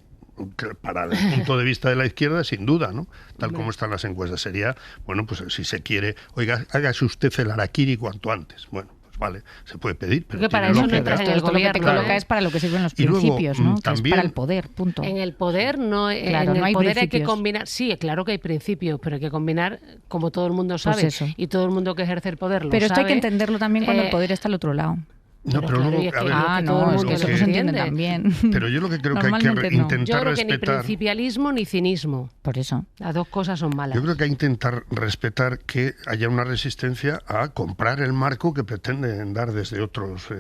para el punto de vista de la izquierda, sin duda, ¿no? Tal como están las encuestas, sería, bueno, pues si se quiere, oiga, hágase usted el harakiri cuanto antes. Bueno, vale, se puede pedir. Pero porque para eso no entras en el gobierno. Lo que te coloca es para lo que sirven los principios, ¿no? Que es para el poder, punto. En el poder no, claro, en el no hay poder hay principios. que combinar, sí, claro que hay principios, pero hay que combinar, como todo el mundo sabe, Pues eso. y todo el mundo que ejerce el poder lo pero sabe. esto hay que entenderlo también cuando el poder está al otro lado. No, pero claro, luego, y es que- a ver, todo el es mundo que eso lo no se entiende entiende. también. pero yo lo que creo que hay que Normalmente no. intentar Yo creo que ni respetar. principialismo ni cinismo. Por eso. Las dos cosas son malas. Yo creo que hay que intentar respetar que haya una resistencia a comprar el marco que pretenden dar desde otros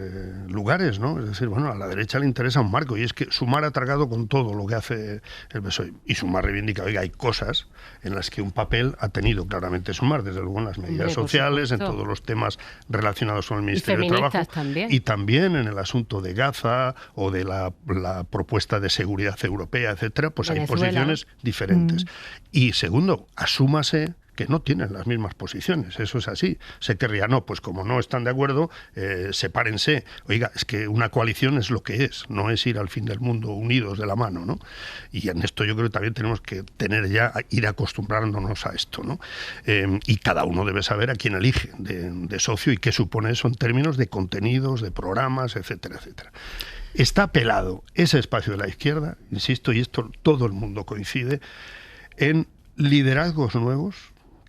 lugares, ¿no? Es decir, bueno, a la derecha le interesa un marco y es que Sumar ha tragado con todo lo que hace el PSOE. Y Sumar reivindica, oiga, hay cosas en las que un papel ha tenido claramente Sumar, desde luego en las medidas Hombre, por sociales, en supuesto. todos los temas relacionados con el Y Ministerio de feministas Trabajo. también. Y también en el asunto de Gaza o de la propuesta de seguridad europea, etcétera, pues Venezuela. hay posiciones diferentes. Y segundo, asúmase que no tienen las mismas posiciones, eso es así. Se querría, no, pues como no están de acuerdo, sepárense. Oiga, es que una coalición es lo que es, no es ir al fin del mundo unidos de la mano, ¿no? Y en esto yo creo que también tenemos que ir acostumbrándonos a esto, ¿no? Y cada uno debe saber a quién elige de socio y qué supone eso en términos de contenidos, de programas, etcétera, etcétera. Está pelado ese espacio de la izquierda, insisto, y esto todo el mundo coincide, en liderazgos nuevos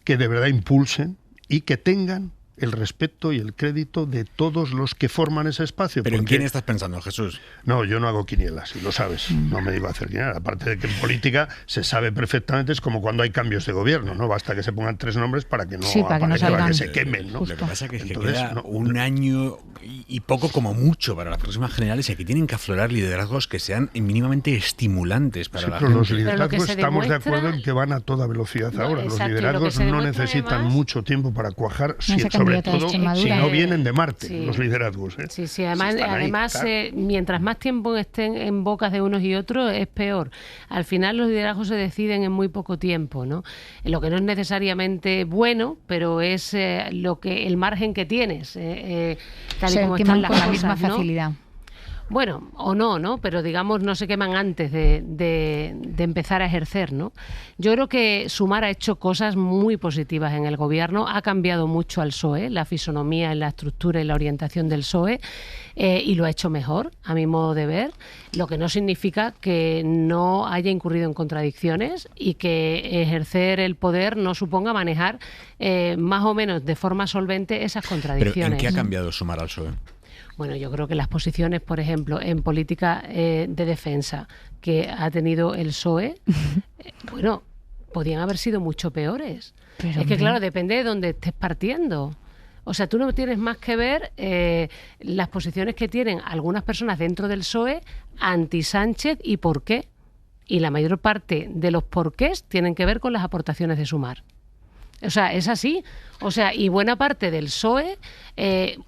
que de verdad impulsen y que tengan el respeto y el crédito de todos los que forman ese espacio. ¿Pero en quién estás pensando, Jesús? No, yo no hago quinielas, y lo sabes. No me digo hacer quinielas. Aparte de que en política se sabe perfectamente, es como cuando hay cambios de gobierno, ¿no? Basta que se pongan 3 nombres para que no, para que se quemen, ¿no? Lo que pasa es que Entonces, queda un año y poco como mucho para las próximas generales y aquí tienen que aflorar liderazgos que sean mínimamente estimulantes para la pero gente. los liderazgos estamos de acuerdo en que van a toda velocidad ahora. Los liderazgos no necesitan mucho tiempo para cuajar, sobre todo si no vienen de Marte, los liderazgos. Sí, además mientras más tiempo estén en bocas de unos y otros, es peor. Al final los liderazgos se deciden en muy poco tiempo, ¿no? Lo que no es necesariamente bueno, pero es lo que el margen que tienes, tal y como están las con la cosas, misma ¿no? facilidad. Bueno, o no, pero digamos no se queman antes de empezar a ejercer, ¿no? Yo creo que Sumar ha hecho cosas muy positivas en el gobierno, ha cambiado mucho al PSOE, la fisonomía, la estructura y la orientación del PSOE, y lo ha hecho mejor, a mi modo de ver, lo que no significa que no haya incurrido en contradicciones y que ejercer el poder no suponga manejar más o menos de forma solvente esas contradicciones. ¿Pero en qué ha cambiado Sumar al PSOE? Bueno, yo creo que las posiciones, por ejemplo, en política de defensa que ha tenido el PSOE, bueno, podían haber sido mucho peores. Pero es que, claro, depende de dónde estés partiendo. O sea, tú no tienes más que ver las posiciones que tienen algunas personas dentro del PSOE anti-Sánchez y por qué. Y la mayor parte de los porqués tienen que ver con las aportaciones de Sumar. O sea, es así. O sea, y buena parte del PSOE,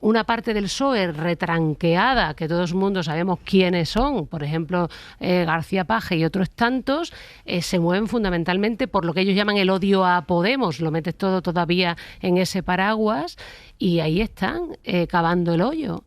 una parte del PSOE retranqueada, que todo el mundo sabemos quiénes son, por ejemplo, García Paje y otros tantos, se mueven fundamentalmente por lo que ellos llaman el odio a Podemos. Lo metes todo todavía en ese paraguas y ahí están, cavando el hoyo.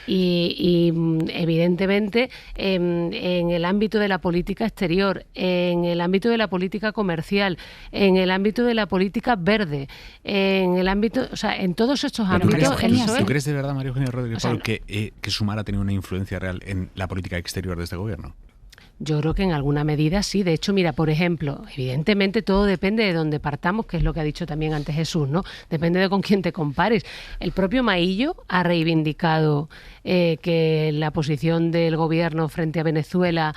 Y evidentemente, en el ámbito de la política exterior, en el ámbito de la política comercial, en el ámbito de la política verde, en el ámbito, o sea, en todos estos ámbitos. ¿Tú crees de verdad, María Eugenia Rodríguez, que Sumar ha tenido una influencia real en la política exterior de este gobierno? Yo creo que en alguna medida sí. De hecho, mira, por ejemplo, evidentemente todo depende de dónde partamos, que es lo que ha dicho también antes Jesús, ¿no? Depende de con quién te compares. El propio Maillo ha reivindicado que la posición del gobierno frente a Venezuela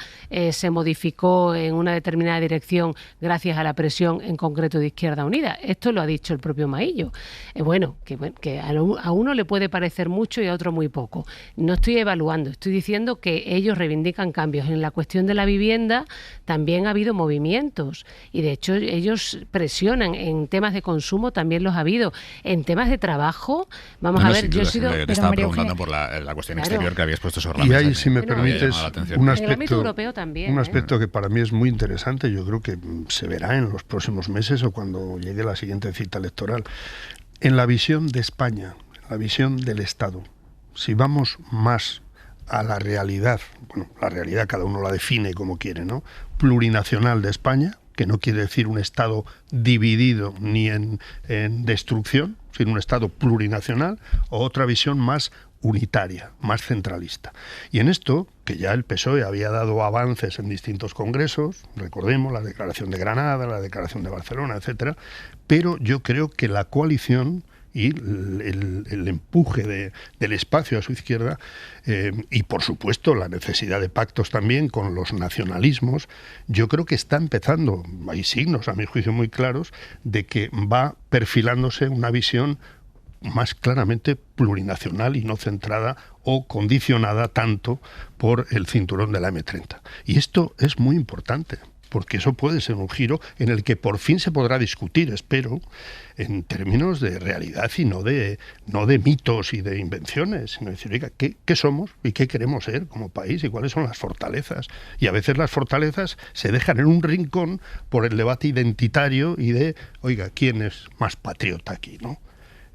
se modificó en una determinada dirección gracias a la presión en concreto de Izquierda Unida. Esto lo ha dicho el propio Maillo. Bueno, que a uno le puede parecer mucho y a otro muy poco. No estoy evaluando, estoy diciendo que ellos reivindican cambios. En la cuestión de la vivienda también ha habido movimientos y de hecho ellos presionan. En temas de consumo también los ha habido. En temas de trabajo, vamos a ver, yo he sido... Te estaba preguntando por la cuestión exterior que habías puesto sobre la mesa. Y ahí, si me permites, un aspecto que para mí es muy interesante, yo creo que se verá en los próximos meses o cuando llegue la siguiente cita electoral. En la visión de España, en la visión del Estado, si vamos más a la realidad, bueno, la realidad cada uno la define como quiere, ¿no? Plurinacional de España, que no quiere decir un Estado dividido ni en destrucción, sin un Estado plurinacional, o otra visión más unitaria, más centralista. Y en esto, que ya el PSOE había dado avances en distintos congresos, recordemos la Declaración de Granada, la Declaración de Barcelona, etcétera, pero yo creo que la coalición y el empuje del espacio a su izquierda y, por supuesto, la necesidad de pactos también con los nacionalismos, yo creo que está empezando, hay signos, a mi juicio, muy claros, de que va perfilándose una visión más claramente plurinacional y no centrada o condicionada tanto por el cinturón de la M30. Y esto es muy importante, porque eso puede ser un giro en el que por fin se podrá discutir, espero, en términos de realidad y no de mitos y de invenciones, sino decir, oiga, ¿qué somos y qué queremos ser como país y cuáles son las fortalezas? Y a veces las fortalezas se dejan en un rincón por el debate identitario y de, oiga, ¿quién es más patriota aquí, no?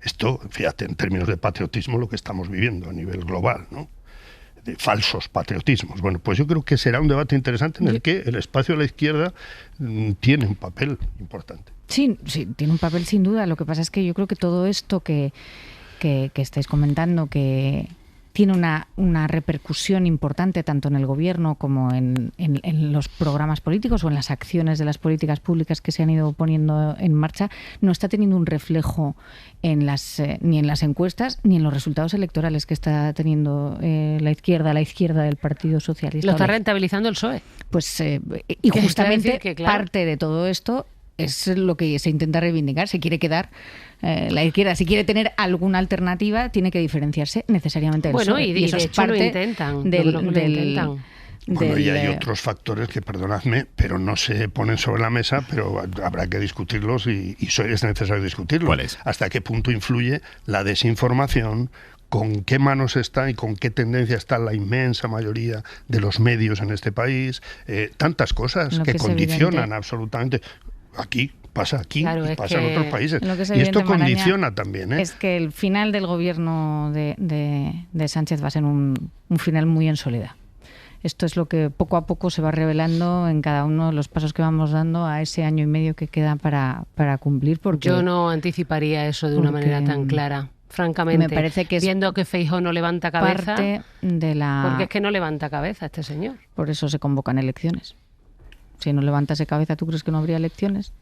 Esto, fíjate, en términos de patriotismo, lo que estamos viviendo a nivel global, ¿no? De falsos patriotismos. Bueno, pues yo creo que será un debate interesante en el que el espacio de la izquierda tiene un papel importante. Sí, tiene un papel sin duda. Lo que pasa es que yo creo que todo esto que estáis comentando, que tiene una repercusión importante tanto en el gobierno como en los programas políticos o en las acciones de las políticas públicas que se han ido poniendo en marcha, no está teniendo un reflejo ni en las encuestas ni en los resultados electorales que está teniendo la izquierda del Partido Socialista. Lo está rentabilizando el PSOE. Pues y justamente parte de todo esto es lo que se intenta reivindicar. Se quiere quedar la izquierda, si quiere tener alguna alternativa, tiene que diferenciarse necesariamente del PSOE. Y eso de es hecho parte lo intentan. Bueno, y hay otros factores que, perdonadme, pero no se ponen sobre la mesa, pero habrá que discutirlos y es necesario discutirlos. ¿Cuál es? ¿Hasta qué punto influye la desinformación? ¿Con qué manos está y con qué tendencia está la inmensa mayoría de los medios en este país? Tantas cosas que condicionan absolutamente. Pasa aquí y pasa en otros países. Y esto condiciona también. Es que el final del gobierno de Sánchez va a ser un final muy en soledad. Esto es lo que poco a poco se va revelando en cada uno de los pasos que vamos dando a ese año y medio que queda para cumplir. Porque yo no anticiparía eso de una manera tan clara. Francamente, me parece que viendo que Feijóo no levanta cabeza, parte de porque es que no levanta cabeza este señor. Por eso se convocan elecciones. Si no levantase cabeza, ¿tú crees que no habría elecciones?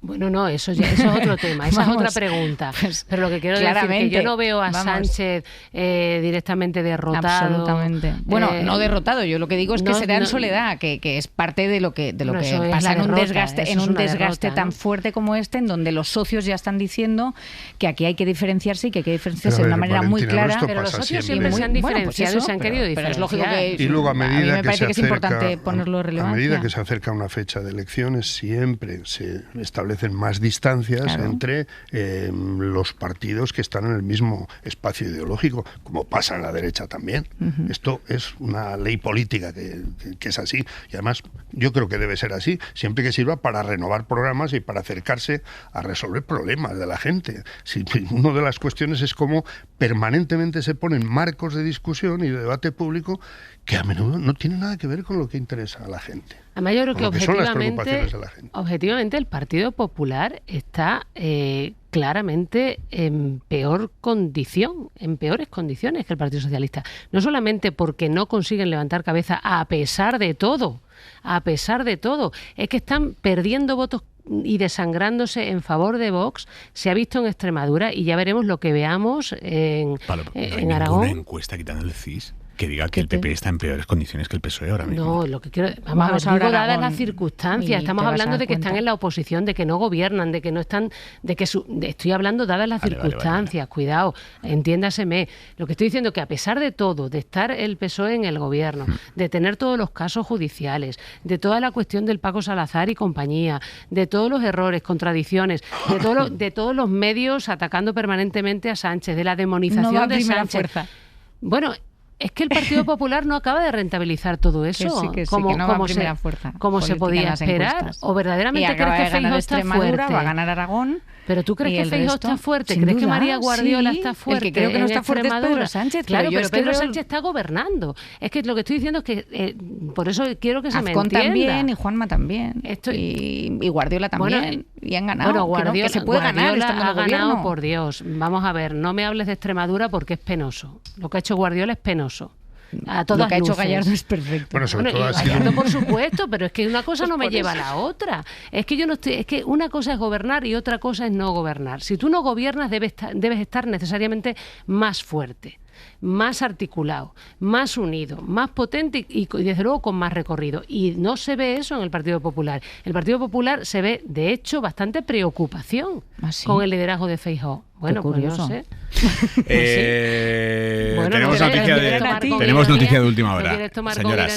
Bueno, no, eso es otro tema, esa es otra pregunta. Pues, pero lo que quiero decir es que yo no veo a Sánchez directamente derrotado. Absolutamente. Bueno, no derrotado, yo lo que digo es que se da en soledad, que es parte de lo que pasa en un desgaste tan fuerte como este, en donde los socios ya están diciendo que aquí hay que diferenciarse y que hay que diferenciarse de una manera muy clara. Pero los socios siempre se han diferenciado y se han querido diferenciar. Pero es lógico que... Y luego a medida que es importante ponerlo en relevancia. A medida que se acerca una fecha de elecciones, siempre se establecen más distancias entre los partidos que están en el mismo espacio ideológico, como pasa en la derecha también. Esto es una ley política que es así, y además yo creo que debe ser así, siempre que sirva para renovar programas y para acercarse a resolver problemas de la gente. Si una de las cuestiones es cómo permanentemente se ponen marcos de discusión y de debate público que a menudo no tienen nada que ver con lo que interesa a la gente. Además, yo creo que objetivamente el Partido Popular está claramente en peor condición, en peores condiciones que el Partido Socialista. No solamente porque no consiguen levantar cabeza a pesar de todo, es que están perdiendo votos y desangrándose en favor de Vox. Se ha visto en Extremadura y ya veremos lo que veamos en Aragón. Una encuesta quitando el CIS que diga que el PP está en peores condiciones que el PSOE ahora mismo. No, lo que quiero... Vamos a ver, digo, dadas las circunstancias, estamos hablando de que están en la oposición, de que no gobiernan, de que no están... estoy hablando dadas las circunstancias, cuidado, entiéndaseme. Lo que estoy diciendo es que a pesar de todo, de estar el PSOE en el gobierno, de tener todos los casos judiciales, de toda la cuestión del Paco Salazar y compañía, de todos los errores, contradicciones, de todos los medios atacando permanentemente a Sánchez, de la demonización de Sánchez. Fuerza. Bueno, Es que el Partido Popular no acaba de rentabilizar todo eso. Que no va en primera fuerza. Como se podía esperar. ¿O verdaderamente crees que Feijóo está fuerte? Va a ganar Aragón. ¿Pero tú crees que Feijóo está fuerte? ¿Crees que María Guardiola está fuerte? El que creo que no está fuerte es Pedro Sánchez. Claro, pero Pedro Sánchez está gobernando. Es que lo que estoy diciendo es que por eso quiero que se me entienda. También y Juanma también. Y Guardiola también. Y han ganado. Bueno, Guardiola, que se puede ganar. Ha ganado, por Dios. Vamos a ver, no me hables de Extremadura porque es penoso. Lo que ha hecho Guardiola es penoso. A todas lo que luces. ha hecho Gallardo es perfecto. Bueno, sobre todo Gallardo, por supuesto, pero es que una cosa no me lleva a la otra. Es que una cosa es gobernar y otra cosa es no gobernar. Si tú no gobiernas, debes estar necesariamente más fuerte, más articulado, más unido, más potente y desde luego con más recorrido. Y no se ve eso en el Partido Popular. El Partido Popular se ve, de hecho, bastante preocupación con el liderazgo de Feijóo. Bueno, pues no sé. Tenemos noticia de última hora. Señoras,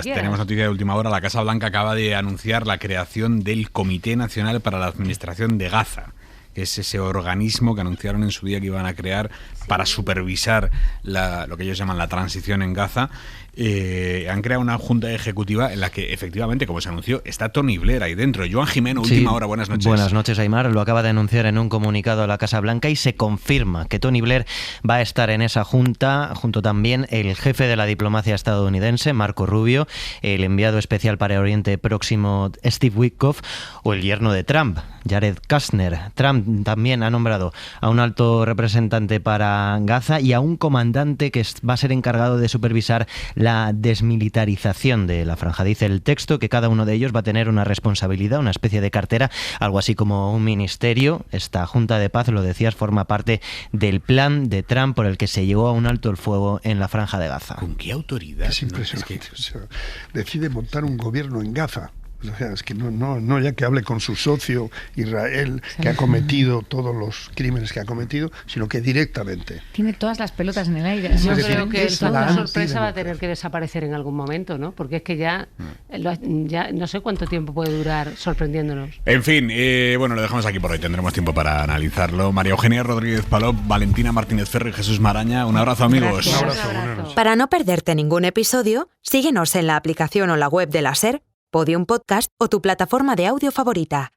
tenemos noticia de última hora. La Casa Blanca acaba de anunciar la creación del Comité Nacional para la Administración de Gaza, que es ese organismo que anunciaron en su día que iban a crear para supervisar lo que ellos llaman la transición en Gaza. Han creado una junta ejecutiva en la que efectivamente, como se anunció, está Tony Blair ahí dentro. Joan Jimeno, última hora, buenas noches. Buenas noches, Aimar. Lo acaba de anunciar en un comunicado a la Casa Blanca y se confirma que Tony Blair va a estar en esa junta, junto también el jefe de la diplomacia estadounidense, Marco Rubio, el enviado especial para Oriente Próximo, Steve Witkoff, o el yerno de Trump, Jared Kushner. Trump también ha nombrado a un alto representante para Gaza y a un comandante que va a ser encargado de supervisar la desmilitarización de la franja. Dice el texto que cada uno de ellos va a tener una responsabilidad, una especie de cartera, algo así como un ministerio. Esta Junta de Paz, lo decías, forma parte del plan de Trump por el que se llevó a un alto el fuego en la franja de Gaza. ¿Con qué autoridad? Es impresionante. O sea, decide montar un gobierno en Gaza. O sea, es que no ya que hable con su socio Israel, que ha cometido todos los crímenes que ha cometido, sino que directamente. Tiene todas las pelotas en el aire. Yo creo que la sorpresa va a tener que desaparecer en algún momento, ¿no? Porque es que ya no sé cuánto tiempo puede durar sorprendiéndonos. En fin, bueno, lo dejamos aquí por hoy. Tendremos tiempo para analizarlo. María Eugenia Rodríguez Palop, Valentina Martínez Ferro y Jesús Maraña. Un abrazo, amigos. Un abrazo. Para no perderte ningún episodio, síguenos en la aplicación o la web de la SER, Podium Podcast o tu plataforma de audio favorita.